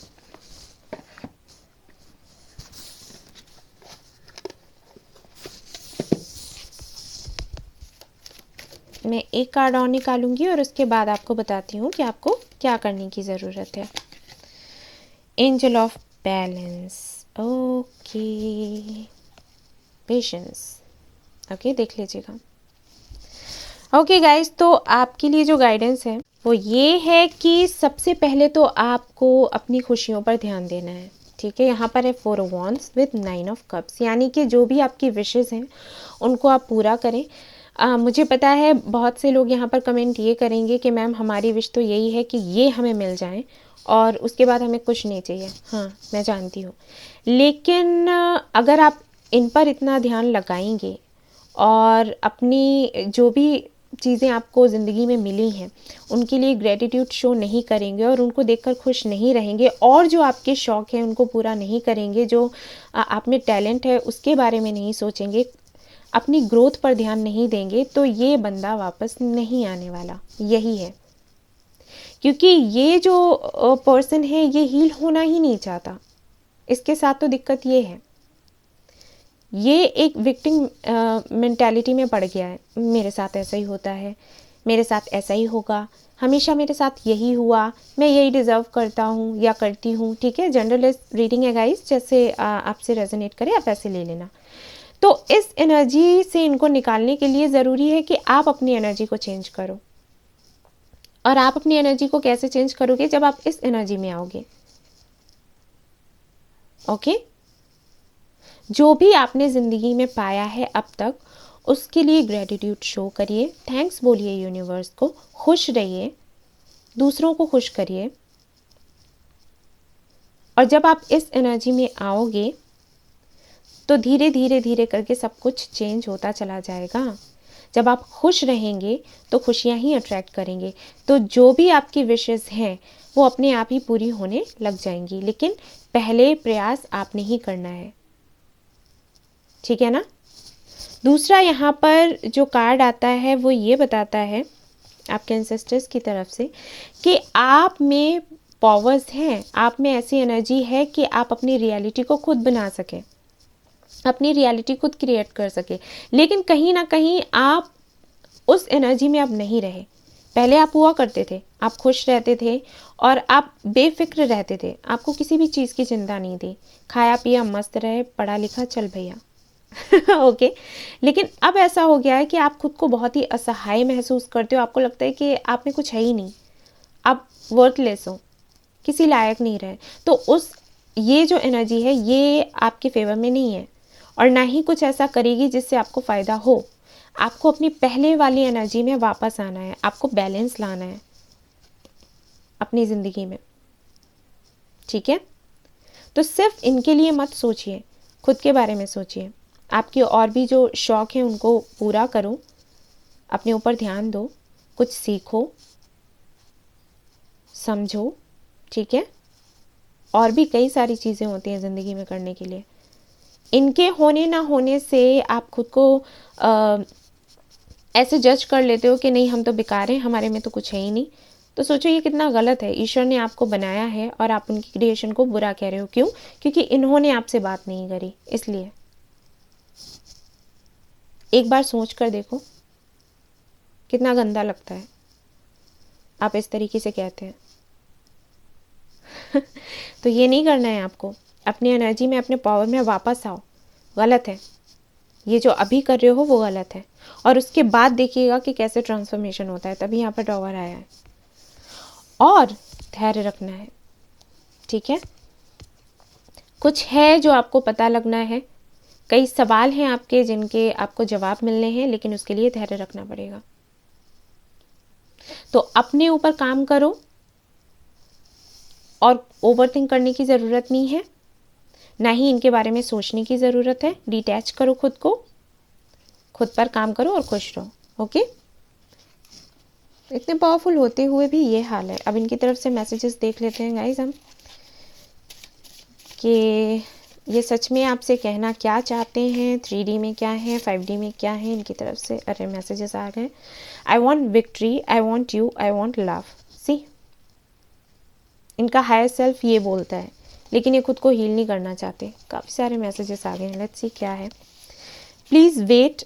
A: मैं एक कार्ड और निकालूंगी और उसके बाद आपको बताती हूँ कि आपको क्या करने की ज़रूरत है। Angel of balance, okay, patience, okay, देख लीजिएगा। ओके गाइस, तो आपके लिए जो गाइडेंस है वो ये है कि सबसे पहले तो आपको अपनी खुशियों पर ध्यान देना है, ठीक है। यहाँ पर है 4 of wands with 9 of cups, यानी कि जो भी आपकी विशेस हैं उनको आप पूरा करें। मुझे पता है बहुत से लोग यहाँ पर कमेंट ये करेंगे कि मैम हमारी विश तो यही है कि ये हमें मिल जाए और उसके बाद हमें कुछ नहीं चाहिए। हाँ, मैं जानती हूँ, लेकिन अगर आप इन पर इतना ध्यान लगाएंगे और अपनी जो भी चीज़ें आपको ज़िंदगी में मिली हैं उनके लिए ग्रेटिट्यूड शो नहीं करेंगे और उनको देखकर खुश नहीं रहेंगे, और जो आपके शौक़ हैं उनको पूरा नहीं करेंगे, जो आप में टैलेंट है उसके बारे में नहीं सोचेंगे, अपनी ग्रोथ पर ध्यान नहीं देंगे, तो ये बंदा वापस नहीं आने वाला, यही है। क्योंकि ये जो पर्सन है ये हील होना ही नहीं चाहता, इसके साथ तो दिक्कत ये है, ये एक विक्टिम मेंटालिटी में पड़ गया है। मेरे साथ ऐसा ही होता है, मेरे साथ ऐसा ही होगा, हमेशा मेरे साथ यही हुआ, मैं यही डिज़र्व करता हूँ या करती हूँ, ठीक है। जनरल रीडिंग है गाइस, जैसे आपसे रेजोनेट करे आप ऐसे ले लेना। तो इस एनर्जी से इनको निकालने के लिए ज़रूरी है कि आप अपनी एनर्जी को चेंज करो। और आप अपनी एनर्जी को कैसे चेंज करोगे? जब आप इस एनर्जी में आओगे। ओके? जो भी आपने ज़िंदगी में पाया है अब तक, उसके लिए ग्रेटिट्यूड शो करिए, थैंक्स बोलिए यूनिवर्स को, खुश रहिए, दूसरों को खुश करिए। और जब आप इस एनर्जी में आओगे तो धीरे धीरे धीरे करके सब कुछ चेंज होता चला जाएगा। जब आप खुश रहेंगे तो खुशियाँ ही अट्रैक्ट करेंगे। तो जो भी आपकी विशेस हैं वो अपने आप ही पूरी होने लग जाएंगी, लेकिन पहले प्रयास आपने ही करना है। ठीक है ना? दूसरा यहाँ पर जो कार्ड आता है वो ये बताता है आपके एंसेस्टर्स की तरफ से कि आप में पावर्स हैं, आप में ऐसी एनर्जी है कि आप अपनी रियलिटी को खुद बना सकें, अपनी रियलिटी खुद क्रिएट कर सके। लेकिन कहीं ना कहीं आप उस एनर्जी में अब नहीं रहे। पहले आप हुआ करते थे, आप खुश रहते थे और आप बेफिक्र रहते थे, आपको किसी भी चीज़ की चिंता नहीं थी, खाया पिया मस्त रहे, पढ़ा लिखा चल भैया। ओके लेकिन अब ऐसा हो गया है कि आप खुद को बहुत ही असहाय महसूस करते हो। आपको लगता है कि आप में कुछ है ही नहीं, आप वर्थलेस हो, किसी लायक नहीं रहे। तो उस ये जो एनर्जी है ये आपके फेवर में नहीं है और ना ही कुछ ऐसा करेगी जिससे आपको फ़ायदा हो। आपको अपनी पहले वाली एनर्जी में वापस आना है, आपको बैलेंस लाना है अपनी ज़िंदगी में। ठीक है? तो सिर्फ इनके लिए मत सोचिए, खुद के बारे में सोचिए। आपके और भी जो शौक़ हैं उनको पूरा करो, अपने ऊपर ध्यान दो, कुछ सीखो, समझो। ठीक है? और भी कई सारी चीज़ें होती हैं ज़िंदगी में करने के लिए। इनके होने ना होने से आप खुद को ऐसे जज कर लेते हो कि नहीं हम तो बेकार हैं, हमारे में तो कुछ है ही नहीं। तो सोचो ये कितना गलत है। ईश्वर ने आपको बनाया है और आप उनकी क्रिएशन को बुरा कह रहे हो। क्यों? क्योंकि इन्होंने आपसे बात नहीं करी, इसलिए। एक बार सोच कर देखो, कितना गंदा लगता है आप इस तरीके से कहते हैं। तो ये नहीं करना है आपको। अपनी एनर्जी में, अपने पावर में वापस आओ। गलत है ये जो अभी कर रहे हो, वो गलत है। और उसके बाद देखिएगा कि कैसे ट्रांसफॉर्मेशन होता है। तभी यहाँ पर टॉवर आया है। और धैर्य रखना है। ठीक है? कुछ है जो आपको पता लगना है, कई सवाल हैं आपके जिनके आपको जवाब मिलने हैं, लेकिन उसके लिए धैर्य रखना पड़ेगा। तो अपने ऊपर काम करो और ओवरथिंक करने की ज़रूरत नहीं है, ना ही इनके बारे में सोचने की ज़रूरत है। डिटैच करो खुद को, खुद पर काम करो और खुश रहो। ओके? इतने पावरफुल होते हुए भी ये हाल है। अब इनकी तरफ से मैसेजेस देख लेते हैं गाइज हम, कि ये सच में आपसे कहना क्या चाहते हैं। 3D में क्या है, 5D में क्या है इनकी तरफ से। अरे मैसेजेस आ गए। I want victory, I want you, I want love. See, इनका हायर सेल्फ ये बोलता है, लेकिन ये खुद को हील नहीं करना चाहते। काफ़ी सारे मैसेजेस आ गए हैं। लेट्स सी क्या है। Please wait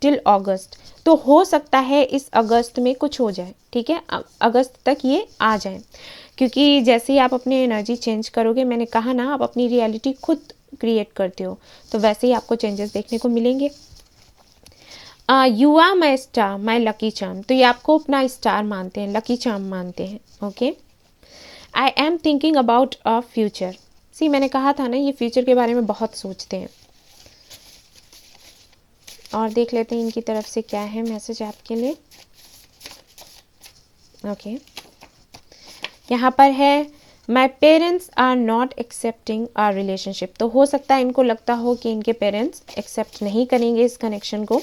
A: till August. तो हो सकता है इस अगस्त में कुछ हो जाए। ठीक है? अगस्त तक ये आ जाए, क्योंकि जैसे ही आप अपनी एनर्जी चेंज करोगे, मैंने कहा ना आप अपनी रियलिटी खुद क्रिएट करते हो, तो वैसे ही आपको चेंजेस देखने को मिलेंगे। You are my star, my lucky charm. तो ये आपको अपना स्टार मानते हैं, लकी चार्म मानते हैं। Okay? I am thinking about a future. See, मैंने कहा था ना ये फ्यूचर के बारे में बहुत सोचते हैं। और देख लेते हैं इनकी तरफ से क्या है मैसेज आपके लिए। ओके, यहाँ पर है my parents are not accepting our relationship. तो हो सकता है इनको लगता हो कि इनके पेरेंट्स एक्सेप्ट नहीं करेंगे इस कनेक्शन को।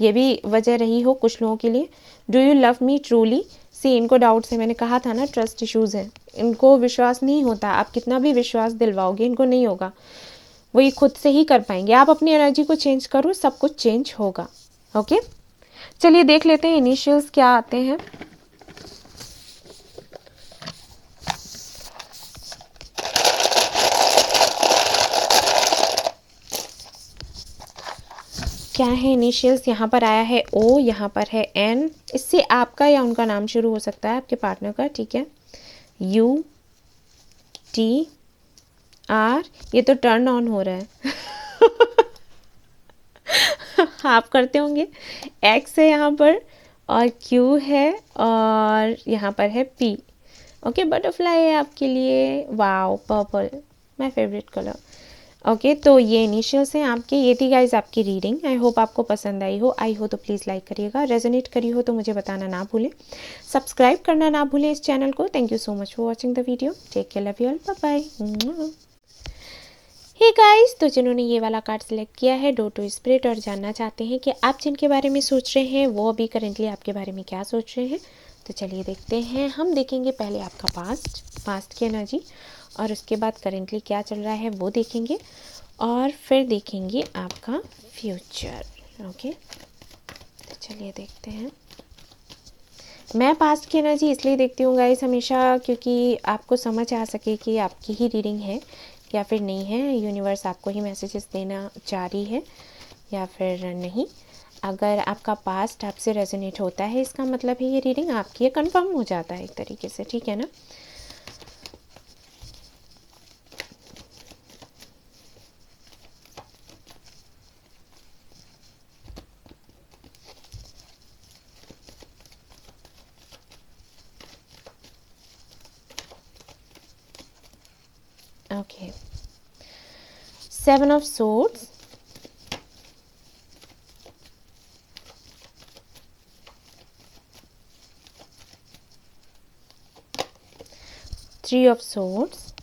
A: ये भी वजह रही हो कुछ लोगों के लिए। Do you love me truly. See, इनको डाउट्स है। मैंने कहा था ना ट्रस्ट इश्यूज है। इनको विश्वास नहीं होता। आप कितना भी विश्वास दिलवाओगे इनको नहीं होगा। वो ये खुद से ही कर पाएंगे। आप अपनी एनर्जी को चेंज करो, सब कुछ चेंज होगा। ओके? चलिए देख लेते हैं इनिशियल्स क्या आते हैं। क्या है इनिशियल्स? यहाँ पर आया है ओ, यहाँ पर है एन। इससे आपका या उनका नाम शुरू हो सकता है, आपके पार्टनर का। ठीक है? U T R. ये तो टर्न ऑन हो रहा है। आप करते होंगे। एक्स है यहाँ पर और क्यू है और यहाँ पर है पी। ओके, बटरफ्लाई है आपके लिए। Wow, purple my favourite colour. Okay, तो ये इनिशियल्स हैं आपके। ये थी गाइज आपकी रीडिंग। आई होप आपको पसंद आई हो तो प्लीज़ लाइक करिएगा। रेजोनेट करी हो तो मुझे बताना ना भूलें। सब्सक्राइब करना ना भूलें इस चैनल को। Thank you so much for watching the video. Take care, love you all, bye bye. Hey guys, तो जिन्होंने ये वाला कार्ड सेलेक्ट किया है डो टू स्पिरिट और जानना चाहते हैं कि आप जिनके बारे में सोच रहे हैं वो अभी करेंटली आपके बारे में क्या सोच रहे हैं, तो चलिए देखते हैं। हम देखेंगे पहले आपका पास्ट की एनर्जी और उसके बाद करेंटली क्या चल रहा है वो देखेंगे और फिर देखेंगे आपका फ्यूचर। ओके, तो चलिए देखते हैं। मैं पास्ट की एनर्जी इसलिए देखती हूँ गाइस हमेशा, क्योंकि आपको समझ आ सके कि आपकी ही रीडिंग है या फिर नहीं है, यूनिवर्स आपको ही मैसेजेस देना चाह रही है या फिर नहीं। अगर आपका पास्ट आपसे रेजोनेट होता है इसका मतलब है ये रीडिंग आपकी है, कंफर्म हो जाता है एक तरीके से, ठीक है ना। Okay, 7 of Swords, Three of Swords,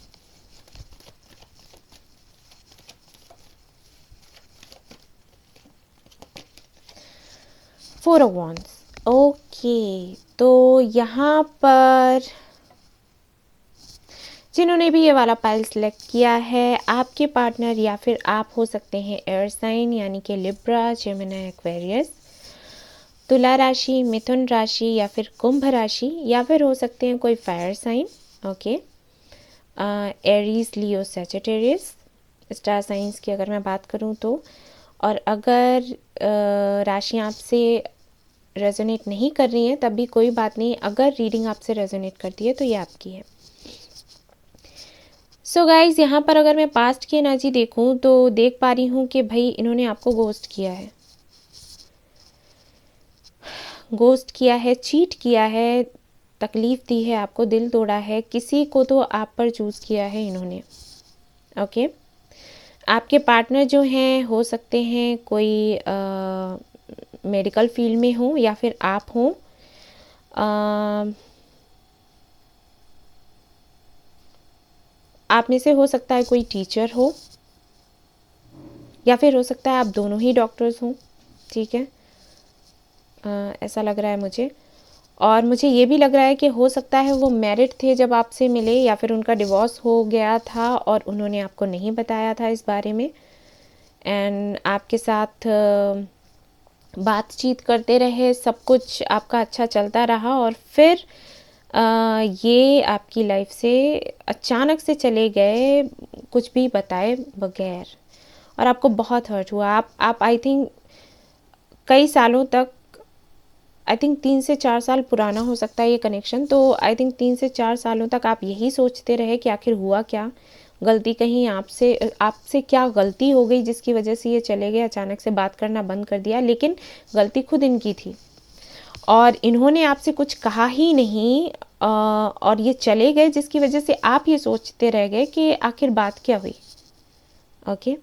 A: Four of Wands। Okay, तो यहाँ पर जिन्होंने भी ये वाला पाइल सेलेक्ट किया है, आपके पार्टनर या फिर आप हो सकते हैं एयर साइन यानी कि लिब्रा, जेमिनी, एक्वेरियस, तुला राशि, मिथुन राशि या फिर कुंभ राशि, या फिर हो सकते हैं कोई फायर साइन। ओके, एरीज, लियो, सैजिटेरियस, स्टार साइंस की अगर मैं बात करूं तो। और अगर राशि आपसे रेजोनेट नहीं कर रही है तब भी कोई बात नहीं, अगर रीडिंग आपसे रेजोनेट करती है तो ये आपकी है। सो गाइज, यहाँ पर अगर मैं पास्ट की एनर्जी देखूं तो देख पा रही हूँ कि भाई इन्होंने आपको गोस्ट किया है, चीट किया है, तकलीफ दी है आपको, दिल तोड़ा है, किसी को तो आप पर चूज़ किया है इन्होंने। ओके, आपके पार्टनर जो हैं हो सकते हैं कोई मेडिकल फील्ड में हो या फिर आप हो। आप में से हो सकता है कोई टीचर हो या फिर हो सकता है आप दोनों ही डॉक्टर्स हों, ठीक है। ऐसा लग रहा है मुझे। और मुझे ये भी लग रहा है कि हो सकता है वो मैरिड थे जब आपसे मिले या फिर उनका डिवोर्स हो गया था और उन्होंने आपको नहीं बताया था इस बारे में, एंड आपके साथ बातचीत करते रहे, सब कुछ आपका अच्छा चलता रहा और फिर ये आपकी लाइफ से अचानक से चले गए कुछ भी बताए बगैर, और आपको बहुत हर्ट हुआ। आप आई थिंक कई सालों तक, आई थिंक 3 से 4 साल पुराना हो सकता है ये कनेक्शन, तो आई थिंक 3 से 4 सालों तक आप यही सोचते रहे कि आखिर हुआ क्या, गलती कहीं आपसे क्या गलती हो गई जिसकी वजह से ये चले गए, अचानक से बात करना बंद कर दिया। लेकिन गलती खुद इनकी थी और इन्होंने आपसे कुछ कहा ही नहीं और ये चले गए, जिसकी वजह से आप ये सोचते रह गए कि आखिर बात क्या हुई। ओके,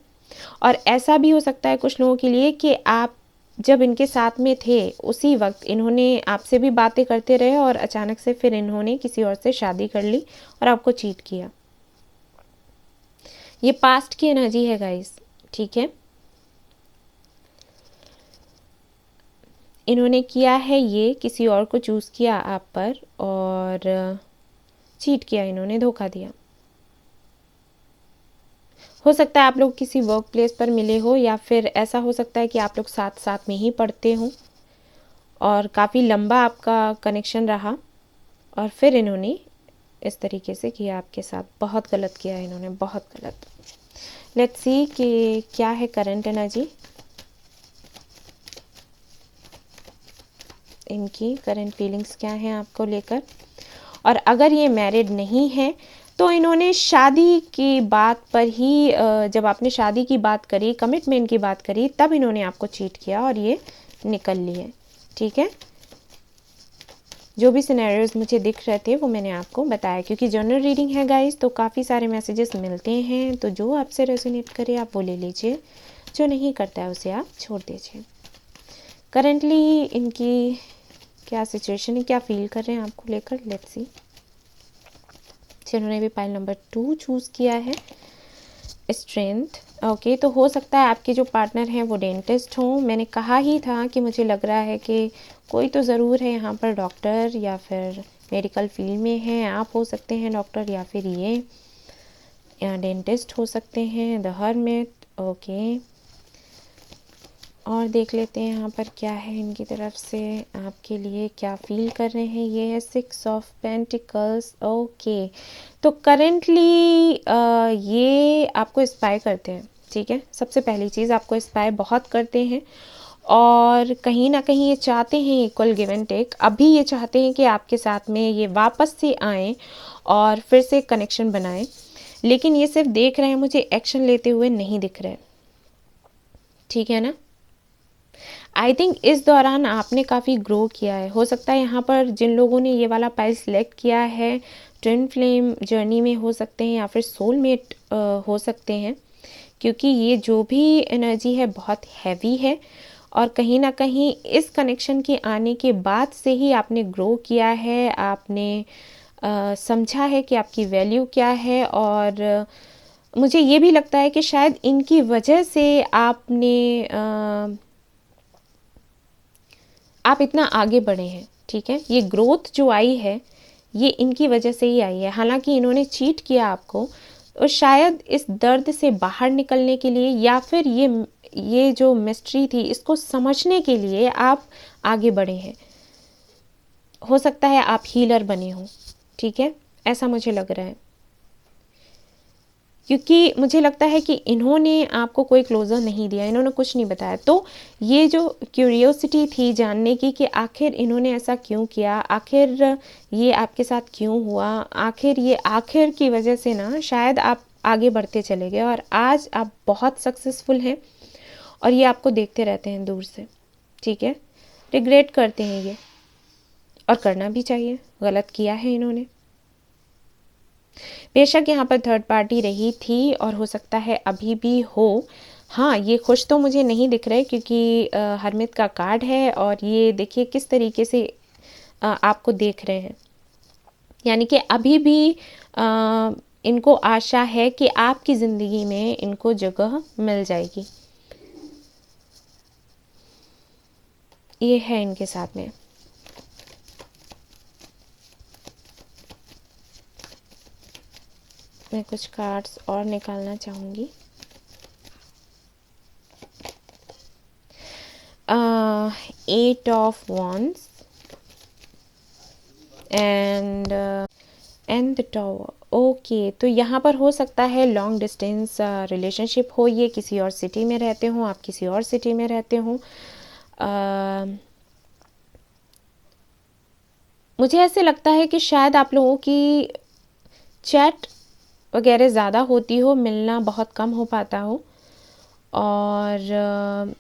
A: और ऐसा भी हो सकता है कुछ लोगों के लिए कि आप जब इनके साथ में थे उसी वक्त इन्होंने आपसे भी बातें करते रहे और अचानक से फिर इन्होंने किसी और से शादी कर ली और आपको चीट किया। ये पास्ट की एनर्जी है गाइस, ठीक है। इन्होंने किया है ये, किसी और को चूज़ किया आप पर और चीट किया, इन्होंने धोखा दिया। हो सकता है आप लोग किसी वर्क प्लेस पर मिले हो या फिर ऐसा हो सकता है कि आप लोग साथ साथ में ही पढ़ते हो और काफ़ी लंबा आपका कनेक्शन रहा और फिर इन्होंने इस तरीके से किया आपके साथ। बहुत गलत किया है इन्होंने, बहुत गलत। लेट्स सी कि क्या है करंट एनर्जी, इनकी करंट फीलिंग्स क्या हैं आपको लेकर। और अगर ये मैरिड नहीं है तो इन्होंने शादी की बात पर ही जब आपने शादी की बात करी, कमिटमेंट की बात करी, तब इन्होंने आपको चीट किया और ये निकल लिए। ठीक है, जो भी सिनेरियोज मुझे दिख रहे थे वो मैंने आपको बताया, क्योंकि जनरल रीडिंग है गाइस, तो काफ़ी सारे मैसेजेस मिलते हैं, तो जो आपसे रेजोनेट करे आप वो ले लीजिए, जो नहीं करता है उसे आप छोड़ दीजिए। करंटली इनकी क्या सिचुएशन है, क्या फील कर रहे हैं आपको लेकर, लेट्स सी। जिन्होंने भी पाइल नंबर 2 चूज़ किया है, स्ट्रेंथ। ओके, तो हो सकता है आपके जो पार्टनर हैं वो डेंटिस्ट हों। मैंने कहा ही था कि मुझे लग रहा है कि कोई तो ज़रूर है यहाँ पर, डॉक्टर या फिर मेडिकल फील्ड में है। आप हो सकते हैं डॉक्टर, या फिर ये डेंटिस्ट हो सकते हैं, द हर्मिट। ओके, और देख लेते हैं यहाँ पर क्या है इनकी तरफ से आपके लिए, क्या फील कर रहे हैं। ये है 6 ऑफ पेंटिकल्स। ओके, तो करेंटली ये आपको इंस्पायर करते हैं। ठीक है, सबसे पहली चीज़ आपको इंस्पायर बहुत करते हैं, और कहीं ना कहीं ये चाहते हैं इक्वल गिव एंड टेक। अभी ये चाहते हैं कि आपके साथ में ये वापस से आएँ और फिर से कनेक्शन बनाएं, लेकिन ये सिर्फ देख रहे हैं, मुझे एक्शन लेते हुए नहीं दिख रहे। ठीक है ना, आई थिंक इस दौरान आपने काफ़ी ग्रो किया है। हो सकता है यहाँ पर जिन लोगों ने ये वाला पाइल सिलेक्ट किया है, ट्विन फ्लेम जर्नी में हो सकते हैं, या फिर सोलमेट हो सकते हैं, क्योंकि ये जो भी एनर्जी है बहुत हैवी है, और कहीं ना कहीं इस कनेक्शन के आने के बाद से ही आपने ग्रो किया है, आपने समझा है कि आपकी वैल्यू क्या है। और मुझे ये भी लगता है कि शायद इनकी वजह से आप इतना आगे बढ़े हैं। ठीक है, ये ग्रोथ जो आई है ये इनकी वजह से ही आई है। हालांकि इन्होंने चीट किया आपको, और शायद इस दर्द से बाहर निकलने के लिए, या फिर ये जो मिस्ट्री थी इसको समझने के लिए आप आगे बढ़े हैं। हो सकता है आप हीलर बने हो। ठीक है, ऐसा मुझे लग रहा है, क्योंकि मुझे लगता है कि इन्होंने आपको कोई क्लोजर नहीं दिया, इन्होंने कुछ नहीं बताया। तो ये जो क्यूरियोसिटी थी जानने की कि आखिर इन्होंने ऐसा क्यों किया, आखिर ये आपके साथ क्यों हुआ, आखिर ये आखिर की वजह से ना शायद आप आगे बढ़ते चले गए, और आज आप बहुत सक्सेसफुल हैं, और ये आपको देखते रहते हैं दूर से। ठीक है, रिग्रेट करते हैं ये, और करना भी चाहिए, गलत किया है इन्होंने। बेशक यहाँ पर थर्ड पार्टी रही थी, और हो सकता है अभी भी हो। हाँ, ये खुश तो मुझे नहीं दिख रहे, क्योंकि हरमित का कार्ड है, और ये देखिए किस तरीके से आपको देख रहे हैं। यानी कि अभी भी इनको आशा है कि आपकी ज़िंदगी में इनको जगह मिल जाएगी। ये है इनके साथ में। मैं कुछ कार्ड्स और निकालना चाहूँगी। 8 of wands and the tower. Okay, तो यहाँ पर हो सकता है लॉन्ग डिस्टेंस रिलेशनशिप हो, ये किसी और सिटी में रहते हो, आप किसी और सिटी में रहते हो। मुझे ऐसे लगता है कि शायद आप लोगों की चैट वगैरह ज़्यादा होती हो, मिलना बहुत कम हो पाता हो, और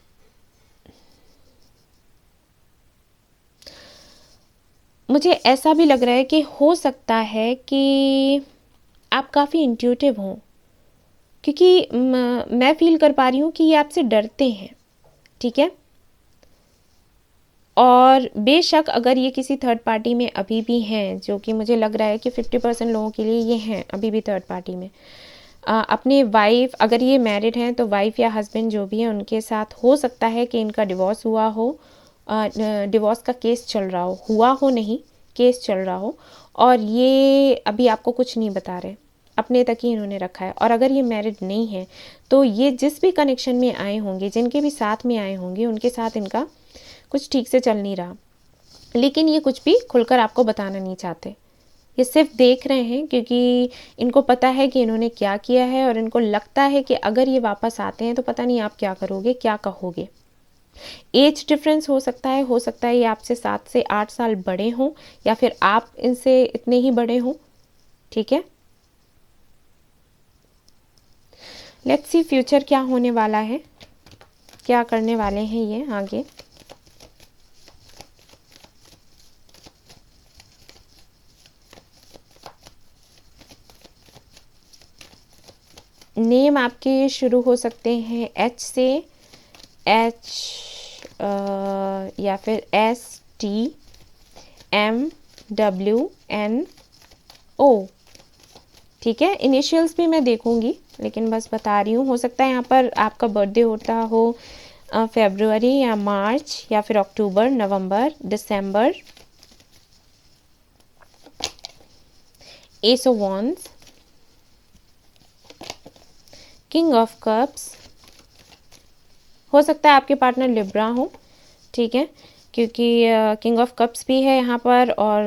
A: मुझे ऐसा भी लग रहा है कि हो सकता है कि आप काफ़ी इंट्यूटिव हों, क्योंकि मैं फील कर पा रही हूँ कि ये आपसे डरते हैं। ठीक है, और बेशक अगर ये किसी थर्ड पार्टी में अभी भी हैं, जो कि मुझे लग रहा है कि 50% लोगों के लिए ये हैं अभी भी थर्ड पार्टी में, अपने वाइफ, अगर ये मैरिड हैं तो वाइफ या हस्बैंड जो भी है उनके साथ हो सकता है कि इनका डिवोर्स हुआ हो, डिवोर्स का केस चल रहा हो, हुआ हो नहीं, केस चल रहा हो, और ये अभी आपको कुछ नहीं बता रहे, अपने तक ही इन्होंने रखा है। और अगर ये मैरिड नहीं है तो ये जिस भी कनेक्शन में आए होंगे, जिनके भी साथ में आए होंगे, उनके साथ इनका कुछ ठीक से चल नहीं रहा, लेकिन ये कुछ भी खुलकर आपको बताना नहीं चाहते। ये सिर्फ देख रहे हैं, क्योंकि इनको पता है कि इन्होंने क्या किया है, और इनको लगता है कि अगर ये वापस आते हैं तो पता नहीं आप क्या करोगे, क्या कहोगे। एज डिफरेंस हो सकता है ये आपसे 7 से 8 साल बड़े हों, या फिर आप इनसे इतने ही बड़े हों। ठीक है, लेट्स सी फ्यूचर क्या होने वाला है, क्या करने वाले हैं ये आगे। नेम आपके शुरू हो सकते हैं एच से, एच या फिर STMWNO, ठीक है। इनिशियल्स भी मैं देखूंगी, लेकिन बस बता रही हूँ। हो सकता है यहाँ पर आपका बर्थडे होता हो फरवरी या मार्च या फिर अक्टूबर, नवंबर, दिसंबर। Ace of wands, king of cups, हो सकता है आपके पार्टनर लिब्रा हो, ठीक है, क्योंकि किंग ऑफ कप्स भी है यहाँ पर और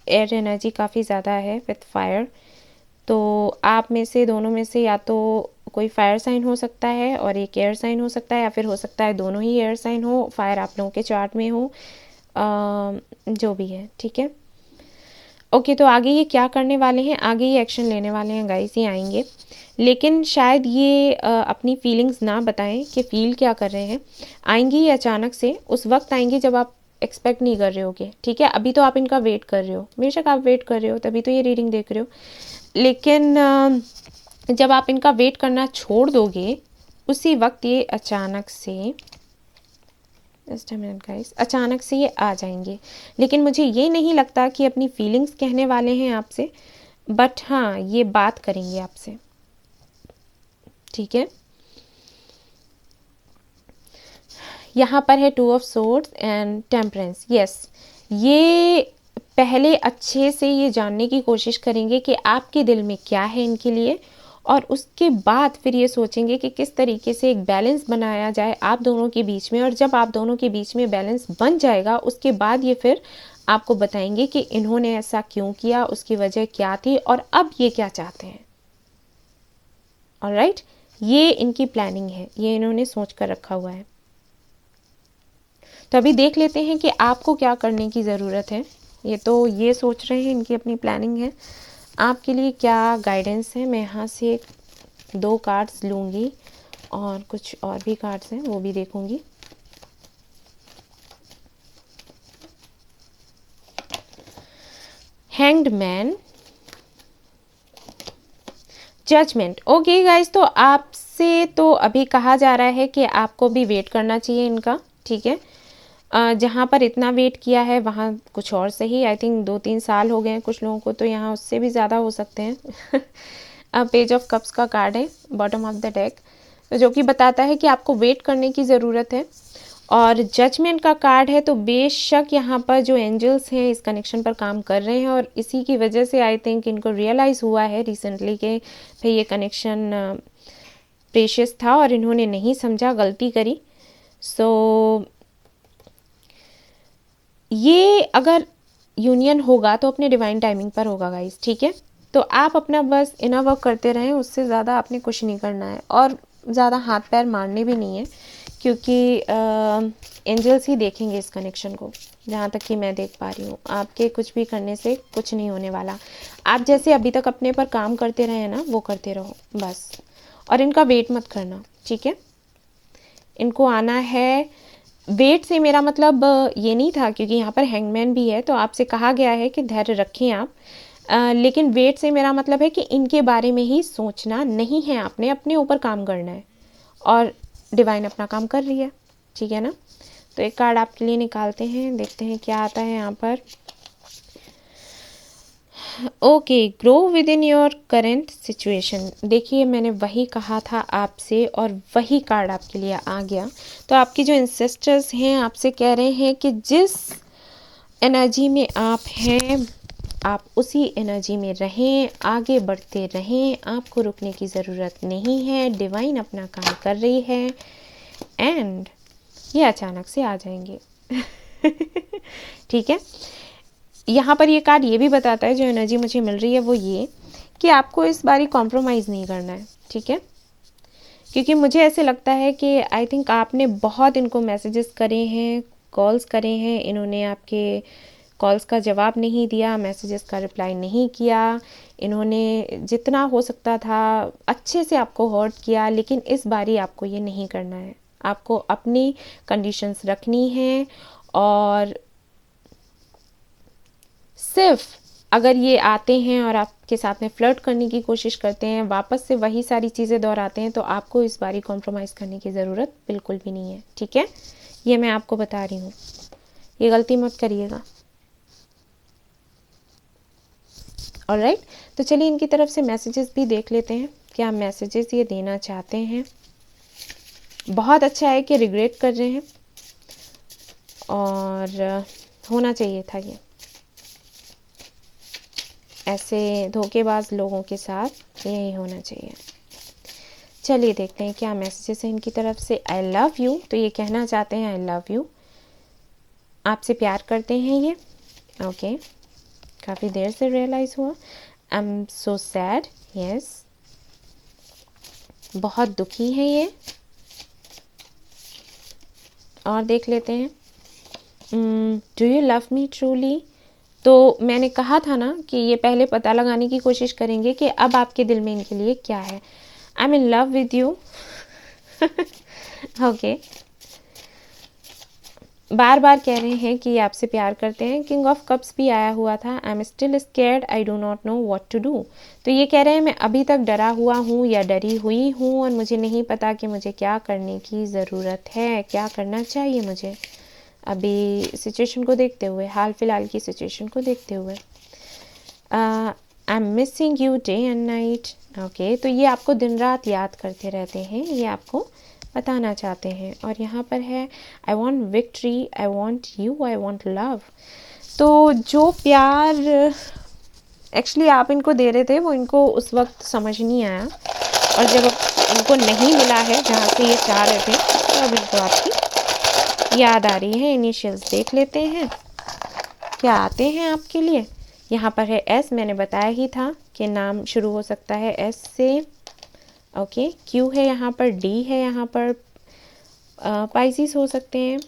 A: एयर एनर्जी काफ़ी ज़्यादा है विथ फायर। तो आप में से, दोनों में से या तो कोई फायर साइन हो सकता है और एक एयर साइन हो सकता है, या फिर हो सकता है दोनों ही एयर साइन हो, फायर आप लोगों के चार्ट में हो, जो भी है, ठीक है। ओके, तो आगे ये क्या करने वाले हैं, आगे ये एक्शन लेने वाले हैं गाइस, ये आएंगे, लेकिन शायद ये अपनी फीलिंग्स ना बताएं कि फील क्या कर रहे हैं। आएंगी ये अचानक से, उस वक्त आएंगी जब आप एक्सपेक्ट नहीं कर रहे होगे, ठीक है। अभी तो आप इनका वेट कर रहे हो, बेशक आप वेट कर रहे हो, तभी तो ये रीडिंग देख रहे हो, लेकिन जब आप इनका वेट करना छोड़ दोगे, उसी वक्त ये अचानक से, जस्ट अ मिनट गाइस, अचानक से ये आ जाएंगे। लेकिन मुझे ये नहीं लगता कि अपनी फीलिंग्स कहने वाले हैं आपसे, बट हाँ ये बात करेंगे आपसे, ठीक है। यहाँ पर है 2 of swords and temperance. Yes, ये पहले अच्छे से ये जानने की कोशिश करेंगे कि आपके दिल में क्या है इनके लिए, और उसके बाद फिर ये सोचेंगे कि किस तरीके से एक बैलेंस बनाया जाए आप दोनों के बीच में। और जब आप दोनों के बीच में बैलेंस बन जाएगा, उसके बाद ये फिर आपको बताएंगे कि इन्होंने ऐसा क्यों किया, उसकी वजह क्या थी, और अब ये क्या चाहते हैं। ऑलराइट, ये इनकी प्लानिंग है, ये इन्होंने सोच कर रखा हुआ है। तो अभी देख लेते हैं कि आपको क्या करने की ज़रूरत है। ये तो ये सोच रहे हैं, इनकी अपनी प्लानिंग है, आपके लिए क्या गाइडेंस है। मैं यहाँ से 2 कार्ड्स लूँगी और कुछ और भी कार्ड्स हैं वो भी देखूँगी। Hanged man, judgement. Okay guys, तो आपसे तो अभी कहा जा रहा है कि आपको भी वेट करना चाहिए इनका, ठीक है। जहाँ पर इतना वेट किया है वहाँ कुछ और सही, आई थिंक 2-3 साल हो गए हैं कुछ लोगों को, तो यहाँ उससे भी ज़्यादा हो सकते हैं। पेज ऑफ कप्स का कार्ड है बॉटम ऑफ द डेक, तो जो कि बताता है कि आपको वेट करने की ज़रूरत है। और जजमेंट का कार्ड है, तो बेशक यहाँ पर जो एंजल्स हैं इस कनेक्शन पर काम कर रहे हैं, और इसी की वजह से आई थिंक इनको रियलाइज़ हुआ है रिसेंटली कि भाई ये कनेक्शन प्रेशियस था और इन्होंने नहीं समझा, गलती करी। सो ये अगर यूनियन होगा तो अपने डिवाइन टाइमिंग पर होगा गाइस, ठीक है। तो आप अपना बस इनर वर्क करते रहें, उससे ज़्यादा आपने कुछ नहीं करना है, और ज़्यादा हाथ पैर मारने भी नहीं है, क्योंकि एंजल्स ही देखेंगे इस कनेक्शन को, जहाँ तक कि मैं देख पा रही हूँ। आपके कुछ भी करने से कुछ नहीं होने वाला। आप जैसे अभी तक अपने पर काम करते रहे हैं ना, वो करते रहो बस, और इनका वेट मत करना, ठीक है। इनको आना है, वेट से मेरा मतलब ये नहीं था, क्योंकि यहाँ पर हैंगमैन भी है, तो आपसे कहा गया है कि धैर्य रखें आप। लेकिन वेट से मेरा मतलब है कि इनके बारे में ही सोचना नहीं है, आपने अपने ऊपर काम करना है, और डिवाइन अपना काम कर रही है, ठीक है ना। तो एक कार्ड आपके लिए निकालते हैं, देखते हैं क्या आता है यहाँ पर। Okay, grow with in your current situation. देखिए मैंने वही कहा था आपसे, और वही कार्ड आपके लिए आ गया। तो आपकी जो एंसेस्टर्स हैं आपसे कह रहे हैं कि जिस एनर्जी में आप हैं आप उसी एनर्जी में रहें, आगे बढ़ते रहें, आपको रुकने की ज़रूरत नहीं है, डिवाइन अपना काम कर रही है, एंड ये अचानक से आ जाएंगे। ठीक है। यहाँ पर ये कार्ड ये भी बताता है, जो एनर्जी मुझे मिल रही है वो ये, कि आपको इस बारी कॉम्प्रोमाइज़ नहीं करना है, ठीक है। क्योंकि मुझे ऐसे लगता है कि आई थिंक आपने बहुत इनको मैसेजेस करे हैं, कॉल्स करे हैं, इन्होंने आपके कॉल्स का जवाब नहीं दिया, मैसेजेस का रिप्लाई नहीं किया, इन्होंने जितना हो सकता था अच्छे से आपको हर्ट किया, लेकिन इस बारी आपको ये नहीं करना है। आपको अपनी कंडीशंस रखनी है और सिर्फ अगर ये आते हैं और आपके साथ में फ्लर्ट करने की कोशिश करते हैं, वापस से वही सारी चीज़ें दोहराते हैं, तो आपको इस बारी कॉम्प्रोमाइज़ करने की ज़रूरत बिल्कुल भी नहीं है, ठीक है। ये मैं आपको बता रही हूँ, ये गलती मत करिएगा। ऑलराइट, तो चलिए इनकी तरफ से मैसेजेस भी देख लेते हैं, क्या मैसेजेस ये देना चाहते हैं। बहुत अच्छा है कि रिग्रेट कर रहे हैं और होना चाहिए था ये, ऐसे धोखेबाज लोगों के साथ यही होना चाहिए। चलिए देखते हैं क्या मैसेजेस हैं इनकी तरफ से। आई लव यू, तो ये कहना चाहते हैं आई लव यू, आपसे प्यार करते हैं ये। ओके, काफ़ी देर से रियलाइज़ हुआ। आई एम सो सैड, यस, बहुत दुखी है ये। और देख लेते हैं, do you love me truly, तो मैंने कहा था ना कि ये पहले पता लगाने की कोशिश करेंगे कि अब आपके दिल में इनके लिए क्या है। I am in love with you, okay, बार बार कह रहे हैं कि आपसे प्यार करते हैं। किंग ऑफ कप्स भी आया हुआ था। I am still scared, I do not know what to do, तो ये कह रहे हैं मैं अभी तक डरा हुआ हूँ या डरी हुई हूँ और मुझे नहीं पता कि मुझे क्या करने की ज़रूरत है, क्या करना चाहिए मुझे अभी सिचुएशन को देखते हुए, हाल फिलहाल की सिचुएशन को देखते हुए। I am missing you day and night, okay, तो ये आपको दिन रात याद करते रहते हैं, ये आपको बताना चाहते हैं। और यहाँ पर है आई want victory, I want you, I want love, तो जो प्यार एक्चुअली आप इनको दे रहे थे वो इनको उस वक्त समझ नहीं आया, और जब इनको नहीं मिला है जहाँ से ये चाह रहे थे, तो अब इनको आपकी याद आ रही है। इनिशियल्स देख लेते हैं क्या आते हैं आपके लिए। यहाँ पर है एस, मैंने बताया ही था कि नाम शुरू हो सकता है एस से, ओके। क्यू है यहाँ पर, डी है यहाँ पर, पाइसिस हो सकते हैं,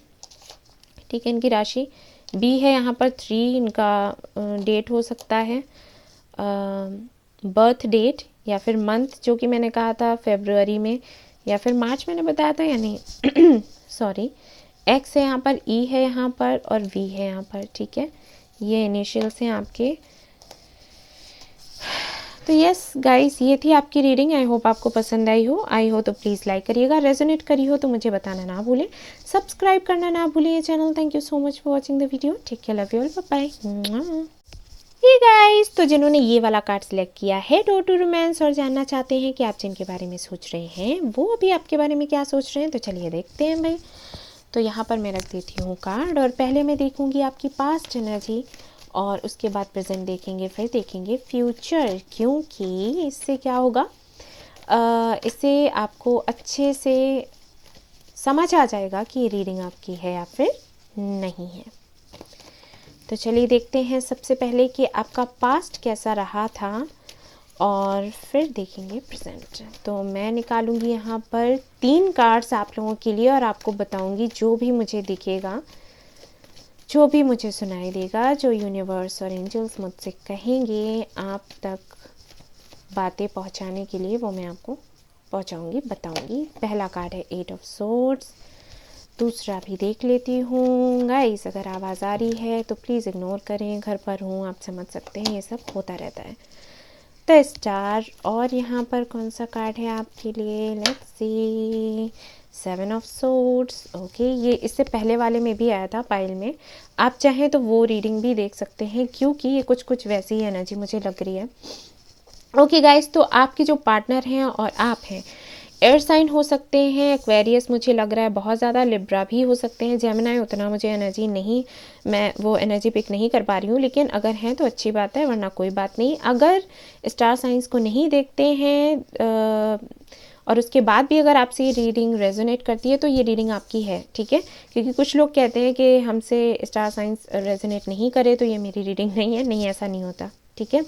A: ठीक है, इनकी राशि। बी है यहाँ पर 3, इनका डेट हो सकता है, बर्थ डेट या फिर मंथ, जो कि मैंने कहा था फरवरी में या फिर मार्च मैंने बताया था या नहीं, सॉरी। एक्स है यहाँ पर, ई है यहाँ पर और वी है यहाँ पर, ठीक है, ये इनिशियल्स हैं आपके। तो यस गाइस, ये थी आपकी रीडिंग। आई होप आपको पसंद आई हो तो प्लीज़ लाइक करिएगा, रेजोनेट करी हो तो मुझे बताना ना भूलें, सब्सक्राइब करना ना भूलें ये channel. Thank you so much for watching the video, take care, love you all, bye bye. ये गाइस, तो जिन्होंने ये वाला कार्ड सिलेक्ट किया है डोर टू रोमांस और जानना चाहते हैं कि आप जिनके बारे में सोच रहे हैं वो अभी आपके बारे में क्या सोच रहे हैं, तो चलिए देखते हैं भाई। तो यहाँ पर मैं रख देती हूँ कार्ड और पहले मैं देखूँगी आपकी पास्ट एनर्जी और उसके बाद प्रेजेंट देखेंगे, फिर देखेंगे फ्यूचर, क्योंकि इससे क्या होगा, इससे आपको अच्छे से समझ आ जाएगा कि ये रीडिंग आपकी है या फिर नहीं है। तो चलिए देखते हैं सबसे पहले कि आपका पास्ट कैसा रहा था और फिर देखेंगे प्रेजेंट। तो मैं निकालूंगी यहाँ पर 3 कार्ड्स आप लोगों के लिए और आपको बताऊंगी जो भी मुझे दिखेगा, जो भी मुझे सुनाई देगा, जो यूनिवर्स और एंजल्स मुझसे कहेंगे आप तक बातें पहुँचाने के लिए, वो मैं आपको पहुँचाऊँगी, बताऊँगी। पहला कार्ड है 8 ऑफ सोर्ड्स, दूसरा भी देख लेती हूँ। गाइस, अगर आवाज़ आ रही है तो प्लीज़ इग्नोर करें, घर पर हूँ, आप समझ सकते हैं, ये सब होता रहता है। द स्टार, और यहाँ पर कौन सा कार्ड है आपके लिए, let's see, 7 of swords, okay. ये इससे पहले वाले में भी आया था पाइल में, आप चाहें तो वो रीडिंग भी देख सकते हैं क्योंकि ये कुछ वैसी ही एनर्जी मुझे लग रही है। ओके गाइस, तो आपके जो पार्टनर हैं और आप हैं, एयर साइन हो सकते हैं, एक्वेरियस मुझे लग रहा है बहुत ज़्यादा, लिब्रा भी हो सकते हैं, जेमिनाई उतना मुझे एनर्जी नहीं, मैं वो एनर्जी पिक नहीं कर पा रही हूँ, लेकिन अगर हैं तो अच्छी बात है, वरना कोई बात नहीं। अगर स्टार साइंस को नहीं देखते हैं और उसके बाद भी अगर आपसे ये रीडिंग रेजोनेट करती है तो ये रीडिंग आपकी है, ठीक है, क्योंकि कुछ लोग कहते हैं कि हमसे स्टार साइंस रेजोनेट नहीं करे तो ये मेरी रीडिंग नहीं है, नहीं, ऐसा नहीं होता, ठीक है।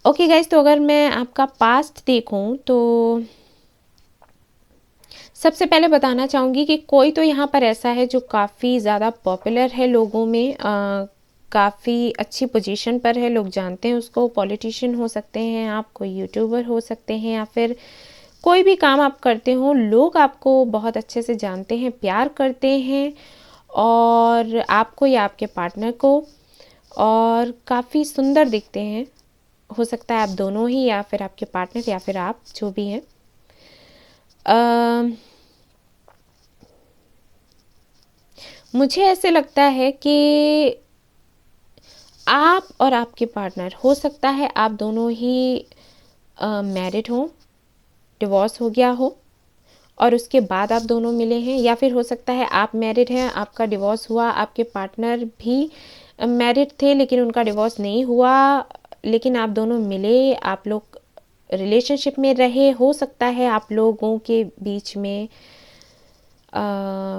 A: ओके गाइज, तो अगर मैं आपका पास्ट देखूं तो सबसे पहले बताना चाहूँगी कि कोई तो यहाँ पर ऐसा है जो काफ़ी ज़्यादा पॉपुलर है लोगों में, काफ़ी अच्छी पोजीशन पर है, लोग जानते हैं उसको, पॉलिटिशियन हो सकते हैं आप, कोई यूट्यूबर हो सकते हैं, या फिर कोई भी काम आप करते हो, लोग आपको बहुत अच्छे से जानते हैं, प्यार करते हैं, और आपको या आपके पार्टनर को, और काफ़ी सुंदर दिखते हैं। हो सकता है आप दोनों ही, या फिर आपके पार्टनर, या फिर आप, जो भी हैं। मुझे ऐसे लगता है कि आप और आपके पार्टनर, हो सकता है आप दोनों ही मैरिड हो, डिवोर्स हो गया हो, और उसके बाद आप दोनों मिले हैं, या फिर हो सकता है आप मैरिड हैं, आपका डिवोर्स हुआ, आपके पार्टनर भी मैरिड थे लेकिन उनका डिवोर्स नहीं हुआ, लेकिन आप दोनों मिले, आप लोग रिलेशनशिप में रहे। हो सकता है आप लोगों के बीच में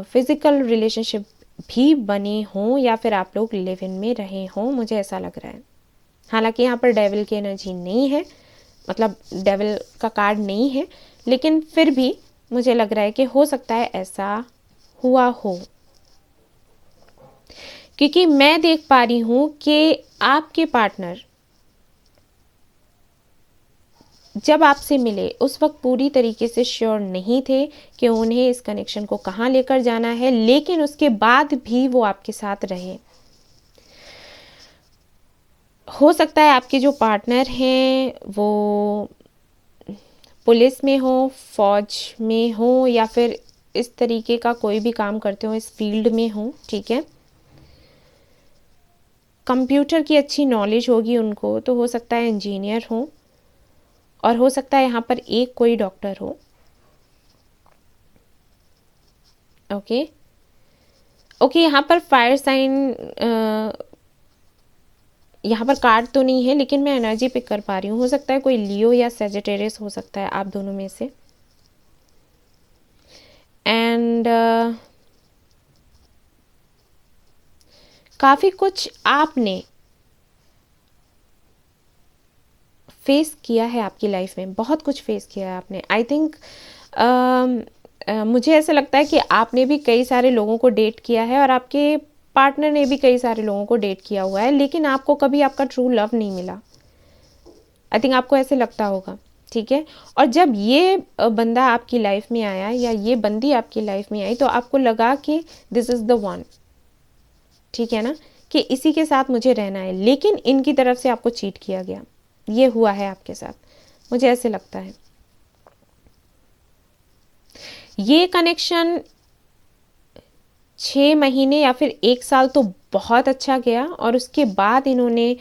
A: फिज़िकल रिलेशनशिप भी बने हों, या फिर आप लोग लिव इन में रहे हों, मुझे ऐसा लग रहा है। हालांकि यहाँ पर डेविल की एनर्जी नहीं है, मतलब डेविल का कार्ड नहीं है, लेकिन फिर भी मुझे लग रहा है कि हो सकता है ऐसा हुआ हो, क्योंकि मैं देख पा रही हूँ कि आपके पार्टनर जब आपसे मिले उस वक्त पूरी तरीके से श्योर नहीं थे कि उन्हें इस कनेक्शन को कहाँ लेकर जाना है, लेकिन उसके बाद भी वो आपके साथ रहे। हो सकता है आपके जो पार्टनर हैं वो पुलिस में हो, फौज में हो, या फिर इस तरीके का कोई भी काम करते हो, इस फील्ड में हो, ठीक है। कंप्यूटर की अच्छी नॉलेज होगी उनको, तो हो सकता है इंजीनियर हो, और हो सकता है यहाँ पर एक कोई डॉक्टर हो। ओके ओके, यहाँ पर फायर साइन, यहाँ पर कार्ड तो नहीं है, लेकिन मैं एनर्जी पिक कर पा रही हूँ। हो सकता है कोई लियो या सेजिटेरियस हो सकता है आप दोनों में से। एंड काफ़ी कुछ आपने फेस किया है आपकी लाइफ में, बहुत कुछ फेस किया है आपने। आई थिंक मुझे ऐसा लगता है कि आपने भी कई सारे लोगों को डेट किया है, और आपके पार्टनर ने भी कई सारे लोगों को डेट किया हुआ है, लेकिन आपको कभी आपका ट्रू लव नहीं मिला। आई थिंक आपको ऐसे लगता होगा, ठीक है। और जब ये बंदा आपकी लाइफ में आया, या ये बंदी आपकी लाइफ में आई, तो आपको लगा कि दिस इज़ द वन, ठीक है ना, कि इसी के साथ मुझे रहना है, लेकिन इनकी तरफ से आपको चीट किया गया। ये हुआ है आपके साथ, मुझे ऐसे लगता है। ये कनेक्शन 6 महीने या फिर 1 साल तो बहुत अच्छा गया, और उसके बाद इन्होंने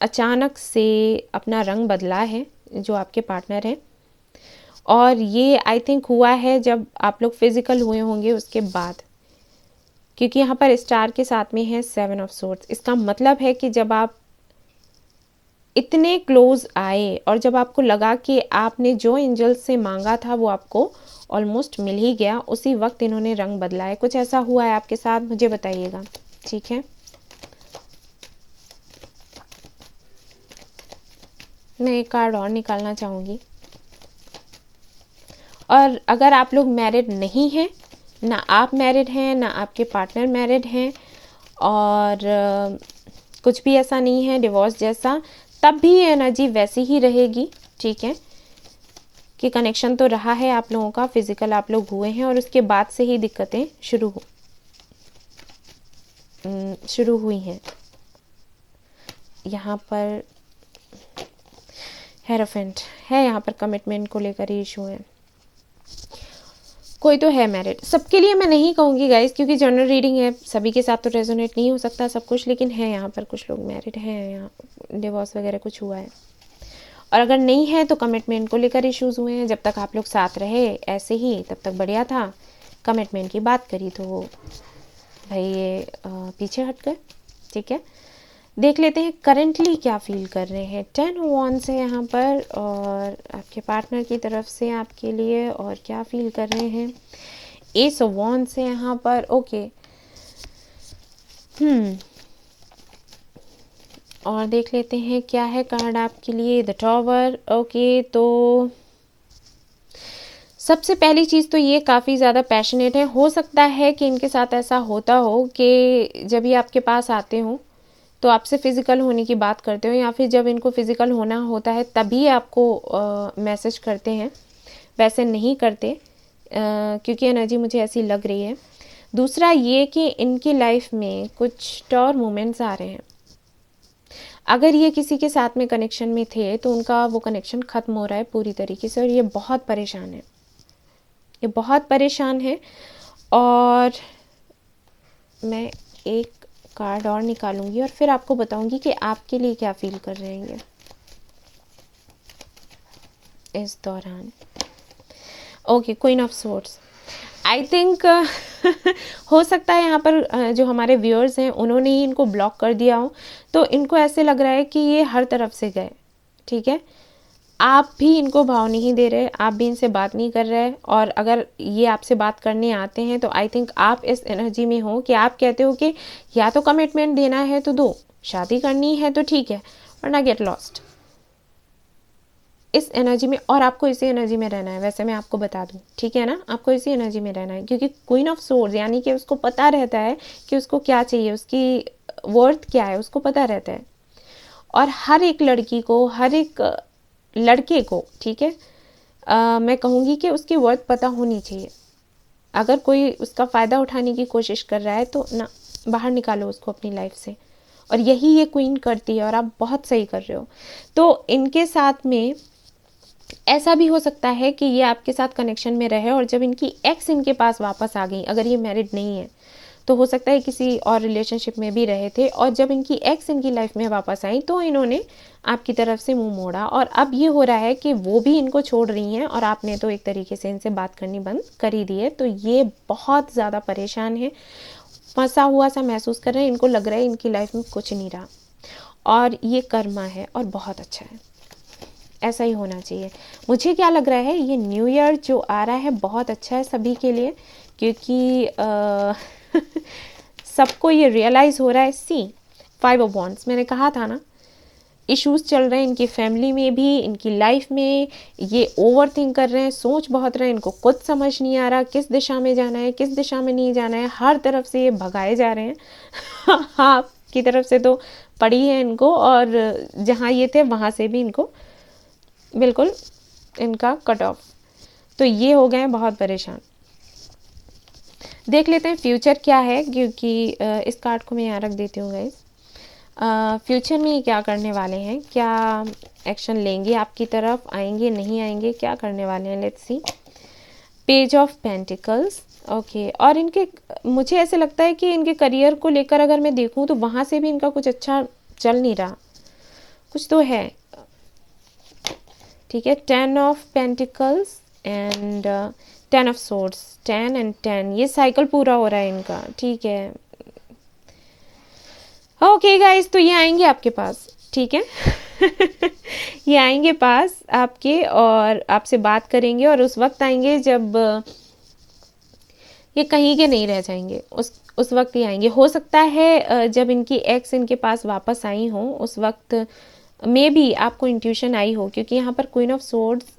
A: अचानक से अपना रंग बदला है, जो आपके पार्टनर हैं। और ये आई थिंक हुआ है जब आप लोग फिजिकल हुए होंगे उसके बाद, क्योंकि यहाँ पर स्टार के साथ में है 7 ऑफ सोर्ड्स। इसका मतलब है कि जब आप इतने क्लोज आए, और जब आपको लगा कि आपने जो एंजल से मांगा था वो आपको ऑलमोस्ट मिल ही गया, उसी वक्त इन्होंने रंग बदला है। कुछ ऐसा हुआ है आपके साथ, मुझे बताइएगा, ठीक है। मैं एक कार्ड और निकालना चाहूँगी। और अगर आप लोग मैरिड नहीं हैं, ना आप मैरिड हैं, ना आपके पार्टनर मैरिड हैं, और कुछ भी ऐसा नहीं है डिवोर्स जैसा, तब भी ये एनर्जी वैसी ही रहेगी, ठीक है, कि कनेक्शन तो रहा है आप लोगों का, फिजिकल आप लोग हुए हैं, और उसके बाद से ही दिक्कतें शुरू हुई हैं। यहाँ पर हेरोफेंट है, यहाँ पर कमिटमेंट को लेकर इशू है। कोई तो है मैरिड, सबके लिए मैं नहीं कहूँगी गाइस, क्योंकि जनरल रीडिंग है, सभी के साथ तो रेजोनेट नहीं हो सकता सब कुछ, लेकिन है यहाँ पर कुछ लोग मैरिड हैं, यहाँ डिवोर्स वगैरह कुछ हुआ है। और अगर नहीं है तो कमिटमेंट को लेकर इश्यूज हुए हैं। जब तक आप लोग साथ रहे ऐसे ही, तब तक बढ़िया था। कमिटमेंट की बात करी तो भाई ये पीछे हट गए, ठीक है। देख लेते हैं करंटली क्या फील कर रहे हैं। 10 वॉन्ड्स है यहाँ पर, और आपके पार्टनर की तरफ से आपके लिए, और क्या फील कर रहे हैं। एस ऑफ वॉन्ड्स है यहाँ पर, ओके। और देख लेते हैं क्या है कार्ड आपके लिए। The tower, okay. तो सबसे पहली चीज़ तो ये काफ़ी ज़्यादा पैशनेट है। हो सकता है कि इनके साथ ऐसा होता हो कि जब ये आपके पास आते हो तो आपसे फ़िज़िकल होने की बात करते हो, या फिर जब इनको फ़िज़िकल होना होता है तभी आपको मैसेज करते हैं, वैसे नहीं करते, क्योंकि एनर्जी मुझे ऐसी लग रही है। दूसरा ये कि इनकी लाइफ में कुछ टॉर मोमेंट्स आ रहे हैं। अगर ये किसी के साथ में कनेक्शन में थे तो उनका वो कनेक्शन ख़त्म हो रहा है पूरी तरीके से, और ये बहुत परेशान है, ये बहुत परेशान है। और मैं एक कार्ड और निकालूंगी और फिर आपको बताऊंगी कि आपके लिए क्या फील कर रहे हैं ये इस दौरान। Okay, queen of swords. I think हो सकता है यहाँ पर जो हमारे व्यूअर्स हैं उन्होंने ही इनको ब्लॉक कर दिया हो, तो इनको ऐसे लग रहा है कि ये हर तरफ से गए, ठीक है। आप भी इनको भाव नहीं दे रहे, आप भी इनसे बात नहीं कर रहे, और अगर ये आपसे बात करने आते हैं तो आई थिंक आप इस एनर्जी में हो कि आप कहते हो कि या तो कमिटमेंट देना है तो दो, शादी करनी है तो ठीक है, वरना गेट लॉस्ट इस एनर्जी में। और आपको इसी एनर्जी में रहना है, वैसे मैं आपको बता दूं, ठीक है ना, आपको इसी एनर्जी में रहना है, क्योंकि क्वीन ऑफ सोर्ड्स यानी कि उसको पता रहता है कि उसको क्या चाहिए, उसकी वर्थ क्या है, उसको पता रहता है। और हर एक लड़की को, हर एक लड़के को, ठीक है, मैं कहूँगी कि उसकी वर्थ पता होनी चाहिए। अगर कोई उसका फ़ायदा उठाने की कोशिश कर रहा है तो ना, बाहर निकालो उसको अपनी लाइफ से। और यही ये क्वीन करती है, और आप बहुत सही कर रहे हो। तो इनके साथ में ऐसा भी हो सकता है कि ये आपके साथ कनेक्शन में रहे, और जब इनकी एक्स इनके पास वापस आ गई, अगर ये मैरिड नहीं है तो हो सकता है किसी और रिलेशनशिप में भी रहे थे, और जब इनकी एक्स इनकी लाइफ में वापस आई तो इन्होंने आपकी तरफ से मुंह मोड़ा, और अब ये हो रहा है कि वो भी इनको छोड़ रही हैं, और आपने तो एक तरीके से इनसे बात करनी बंद कर ही दी है। तो ये बहुत ज़्यादा परेशान है, फंसा हुआ सा महसूस कर रहे हैं, इनको लग रहा है इनकी लाइफ में कुछ नहीं रहा, और ये कर्मा है और बहुत अच्छा है, ऐसा ही होना चाहिए। मुझे क्या लग रहा है, ये न्यू ईयर जो आ रहा है बहुत अच्छा है सभी के लिए, क्योंकि सबको ये रियलाइज़ हो रहा है। सी 5 ऑफ वॉन्ड्स, मैंने कहा था ना, इश्यूज़ चल रहे हैं इनकी फैमिली में भी, इनकी लाइफ में। ये ओवर थिंक कर रहे हैं, सोच बहुत रहे हैं, इनको कुछ समझ नहीं आ रहा किस दिशा में जाना है, किस दिशा में नहीं जाना है। हर तरफ से ये भगाए जा रहे हैं आपकी तरफ से तो पड़ी है इनको, और जहाँ ये थे वहाँ से भी इनको बिल्कुल इनका कट ऑफ। तो ये हो गए हैं बहुत परेशान। देख लेते हैं फ्यूचर क्या है, क्योंकि इस कार्ड को मैं यहाँ रख देती हूँ गाइस। फ्यूचर में ये क्या करने वाले हैं, क्या एक्शन लेंगे, आपकी तरफ आएंगे, नहीं आएंगे, क्या करने वाले हैं, let's see. Page of pentacles, okay. और इनके, मुझे ऐसे लगता है कि इनके करियर को लेकर अगर मैं देखूं तो वहाँ से भी इनका कुछ अच्छा चल नहीं रहा, कुछ तो है, ठीक है। 10 of pentacles and 10 of swords, 10 and 10, ये साइकिल पूरा हो रहा है इनका, ठीक है। ओके गाइस, तो ये आएंगे आपके पास, ठीक है ये आएंगे पास आपके और आपसे बात करेंगे, और उस वक्त आएंगे जब ये कहीं के नहीं रह जाएंगे, उस वक्त ही आएंगे। हो सकता है जब इनकी एक्स इनके पास वापस आई हो उस वक्त में भी आपको इंट्यूशन आई हो, क्योंकि यहाँ पर क्वीन ऑफ सोर्ड्स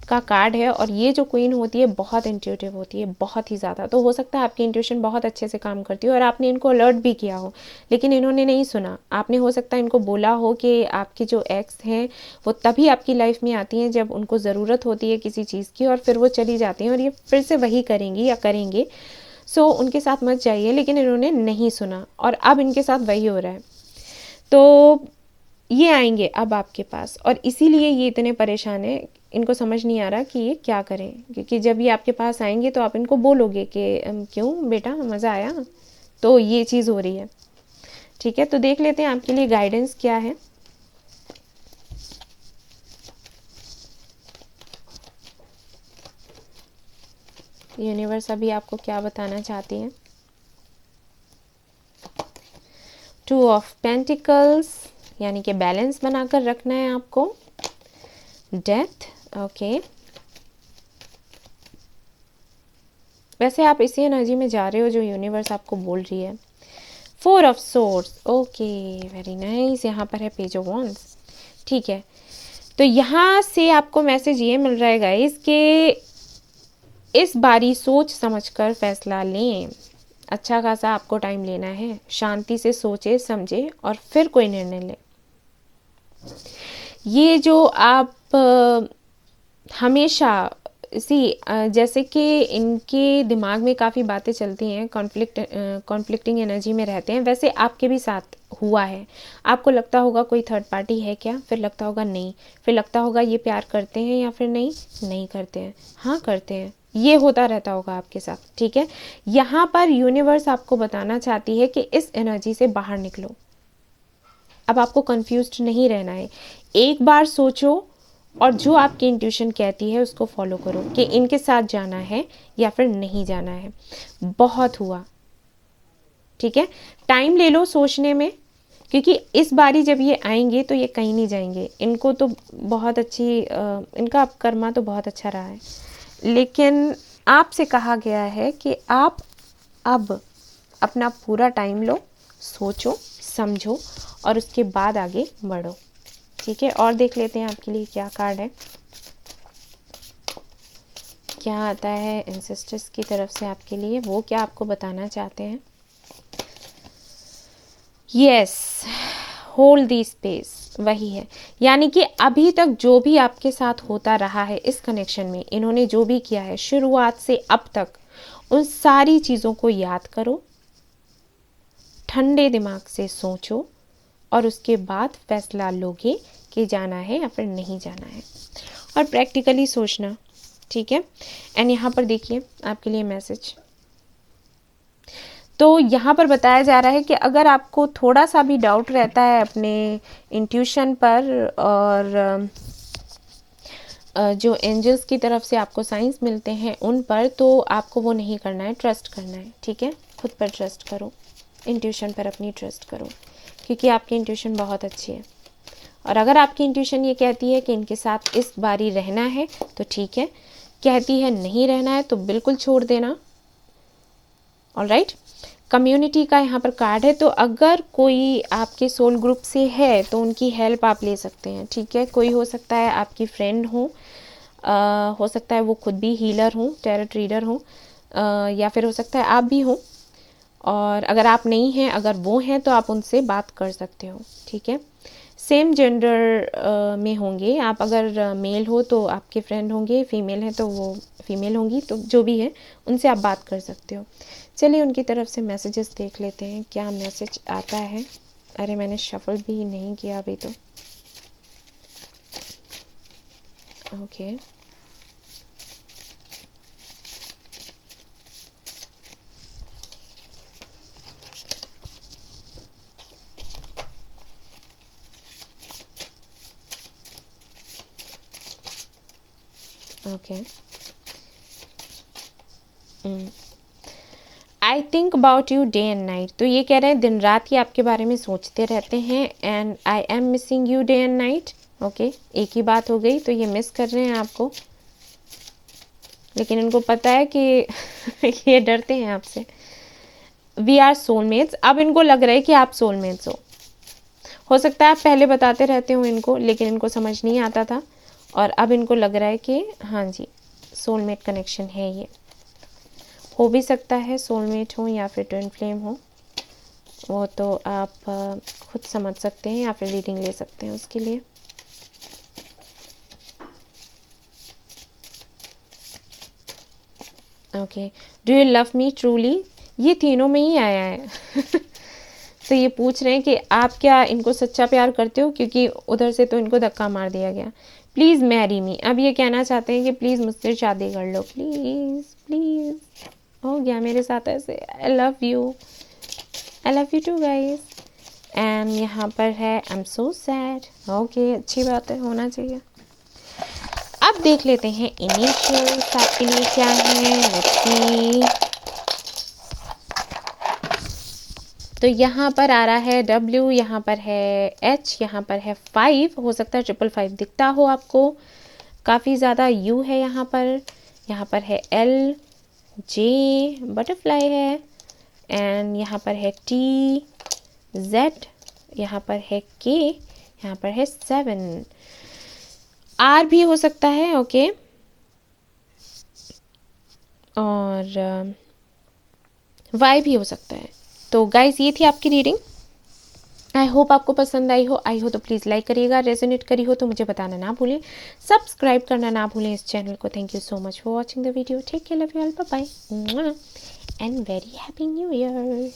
A: का कार्ड है, और ये जो क्वीन होती है बहुत इंट्यूटिव होती है, बहुत ही ज़्यादा। तो हो सकता है आपकी इंट्यूशन बहुत अच्छे से काम करती हो और आपने इनको अलर्ट भी किया हो, लेकिन इन्होंने नहीं सुना। आपने हो सकता है इनको बोला हो कि आपकी जो एक्स हैं वो तभी आपकी लाइफ में आती हैं जब उनको ज़रूरत होती है किसी चीज़ की, और फिर वो चली जाती हैं, और ये फिर से वही करेंगी या करेंगे। सो उनके साथ मत जाइए, लेकिन इन्होंने नहीं सुना, और अब इनके साथ वही हो रहा है। तो ये आएंगे अब आपके पास, और इसीलिए ये इतने परेशान है, इनको समझ नहीं आ रहा कि ये क्या करें, क्योंकि जब ये आपके पास आएंगे तो आप इनको बोलोगे कि क्यों बेटा, मज़ा आया, तो ये चीज़ हो रही है, ठीक है। तो देख लेते हैं आपके लिए गाइडेंस क्या है। यूनिवर्स अभी आपको क्या बताना चाहती है। 2 ऑफ पेंटिकल्स, यानी कि बैलेंस बनाकर रखना है आपको। Death, okay. वैसे आप इसी एनर्जी में जा रहे हो जो यूनिवर्स आपको बोल रही है। 4 of swords, okay, very nice. यहाँ पर है पेज ऑफ वॉन्ड्स, ठीक है। तो यहाँ से आपको मैसेज ये मिल रहा है गाइस कि इस बारी सोच समझकर फैसला लें। अच्छा खासा आपको टाइम लेना है, शांति से सोचे समझे और फिर कोई निर्णय लें। ये जो आप हमेशा जैसे कि इनके दिमाग में काफ़ी बातें चलती हैं, कॉन्फ्लिक्टिंग एनर्जी में रहते हैं, वैसे आपके भी साथ हुआ है। आपको लगता होगा कोई थर्ड पार्टी है क्या, फिर लगता होगा नहीं, फिर लगता होगा ये प्यार करते हैं या फिर नहीं करते हैं, हाँ करते हैं, ये होता रहता होगा आपके साथ, ठीक है। यहाँ पर यूनिवर्स आपको बताना चाहती है कि इस एनर्जी से बाहर निकलो। अब आपको कंफ्यूज्ड नहीं रहना है, एक बार सोचो और जो आपकी इंट्यूशन कहती है उसको फॉलो करो कि इनके साथ जाना है या फिर नहीं जाना है। बहुत हुआ, ठीक है। टाइम ले लो सोचने में, क्योंकि इस बारी जब ये आएंगे तो ये कहीं नहीं जाएंगे। इनको तो बहुत अच्छी इनका कर्मा तो बहुत अच्छा रहा है, लेकिन आपसे कहा गया है कि आप अब अपना पूरा टाइम लो, सोचो समझो और उसके बाद आगे बढ़ो, ठीक है। और देख लेते हैं आपके लिए क्या कार्ड है, क्या आता है एंसेस्टर्स की तरफ से आपके लिए, वो क्या आपको बताना चाहते हैं। यस, होल्ड दी स्पेस, वही है। यानी कि अभी तक जो भी आपके साथ होता रहा है इस कनेक्शन में, इन्होंने जो भी किया है शुरुआत से अब तक, उन सारी चीज़ों को याद करो, ठंडे दिमाग से सोचो और उसके बाद फैसला लोगे कि जाना है या फिर नहीं जाना है, और प्रैक्टिकली सोचना, ठीक है। एंड यहाँ पर देखिए आपके लिए मैसेज, तो यहाँ पर बताया जा रहा है कि अगर आपको थोड़ा सा भी डाउट रहता है अपने इंट्यूशन पर और जो एंजल्स की तरफ से आपको साइंस मिलते हैं उन पर, तो आपको वो नहीं करना है, ट्रस्ट करना है, ठीक है। खुद पर ट्रस्ट करो, इंट्यूशन पर अपनी ट्रस्ट करो, क्योंकि आपकी इंट्यूशन बहुत अच्छी है। और अगर आपकी इंट्यूशन ये कहती है कि इनके साथ इस बारी रहना है तो ठीक है, कहती है नहीं रहना है तो बिल्कुल छोड़ देना। ऑलराइट, कम्युनिटी का यहाँ पर कार्ड है, तो अगर कोई आपके सोल ग्रुप से है तो उनकी हेल्प आप ले सकते हैं, ठीक है। कोई हो सकता है आपकी फ्रेंड हो सकता है वो खुद भी हीलर हो, टैरोट रीडर हो, या फिर हो सकता है आप भी हो। और अगर आप नहीं हैं, अगर वो हैं तो आप उनसे बात कर सकते हो, ठीक है। सेम जेंडर में होंगे आप, अगर मेल हो तो आपके फ्रेंड होंगे, फीमेल हैं तो वो फीमेल होंगी, तो जो भी है उनसे आप बात कर सकते हो। चलिए उनकी तरफ से मैसेजेस देख लेते हैं, क्या मैसेज आता है। अरे मैंने शफल भी नहीं किया अभी तो, okay. Okay, I think about you day and night, तो ये कह रहे हैं दिन रात ये आपके बारे में सोचते रहते हैं। And I am missing you day and night, okay, एक ही बात हो गई, तो ये मिस कर रहे हैं आपको, लेकिन इनको पता है कि ये डरते हैं आपसे। वी आर सोलमेट्स, अब इनको लग रहा है कि आप सोलमेट्स हो सकता है आप पहले बताते रहते हो इनको, लेकिन इनको समझ नहीं आता था, और अब इनको लग रहा है कि हाँ जी सोलमेट कनेक्शन है। ये हो भी सकता है सोलमेट हो या फिर ट्विन फ्लेम हो, वो तो आप खुद समझ सकते हैं या फिर रीडिंग ले सकते हैं उसके लिए। Okay, do you love me truly, ये तीनों में ही आया है तो ये पूछ रहे हैं कि आप क्या इनको सच्चा प्यार करते हो, क्योंकि उधर से तो इनको धक्का मार दिया गया। प्लीज़ मैरी मी, अब ये कहना चाहते हैं कि प्लीज़ मुझसे शादी कर लो, प्लीज़ प्लीज़। हो गया मेरे साथ ऐसे, I love you too guys. And यहाँ पर है I am so sad, okay, अच्छी बात है, होना चाहिए। अब देख लेते हैं इनिशियल्स आपके लिए क्या है, लेट्स सी। तो यहाँ पर आ रहा है W, यहाँ पर है H, यहाँ पर है 5, हो सकता है 555 दिखता हो आपको, काफ़ी ज़्यादा U है यहाँ पर है L, J बटरफ्लाई है, एंड यहाँ पर है T, Z, यहाँ पर है K, यहाँ पर है 7, R भी हो सकता है, ओके। और वाई भी हो सकता है। तो गाइस ये थी आपकी रीडिंग। आई होप आपको पसंद आई हो तो प्लीज़ लाइक करिएगा, रेजोनेट करी हो तो मुझे बताना ना भूलें, सब्सक्राइब करना ना भूलें इस चैनल को। Thank you so much for watching the video. Take care, love you all, bye bye and very happy new year.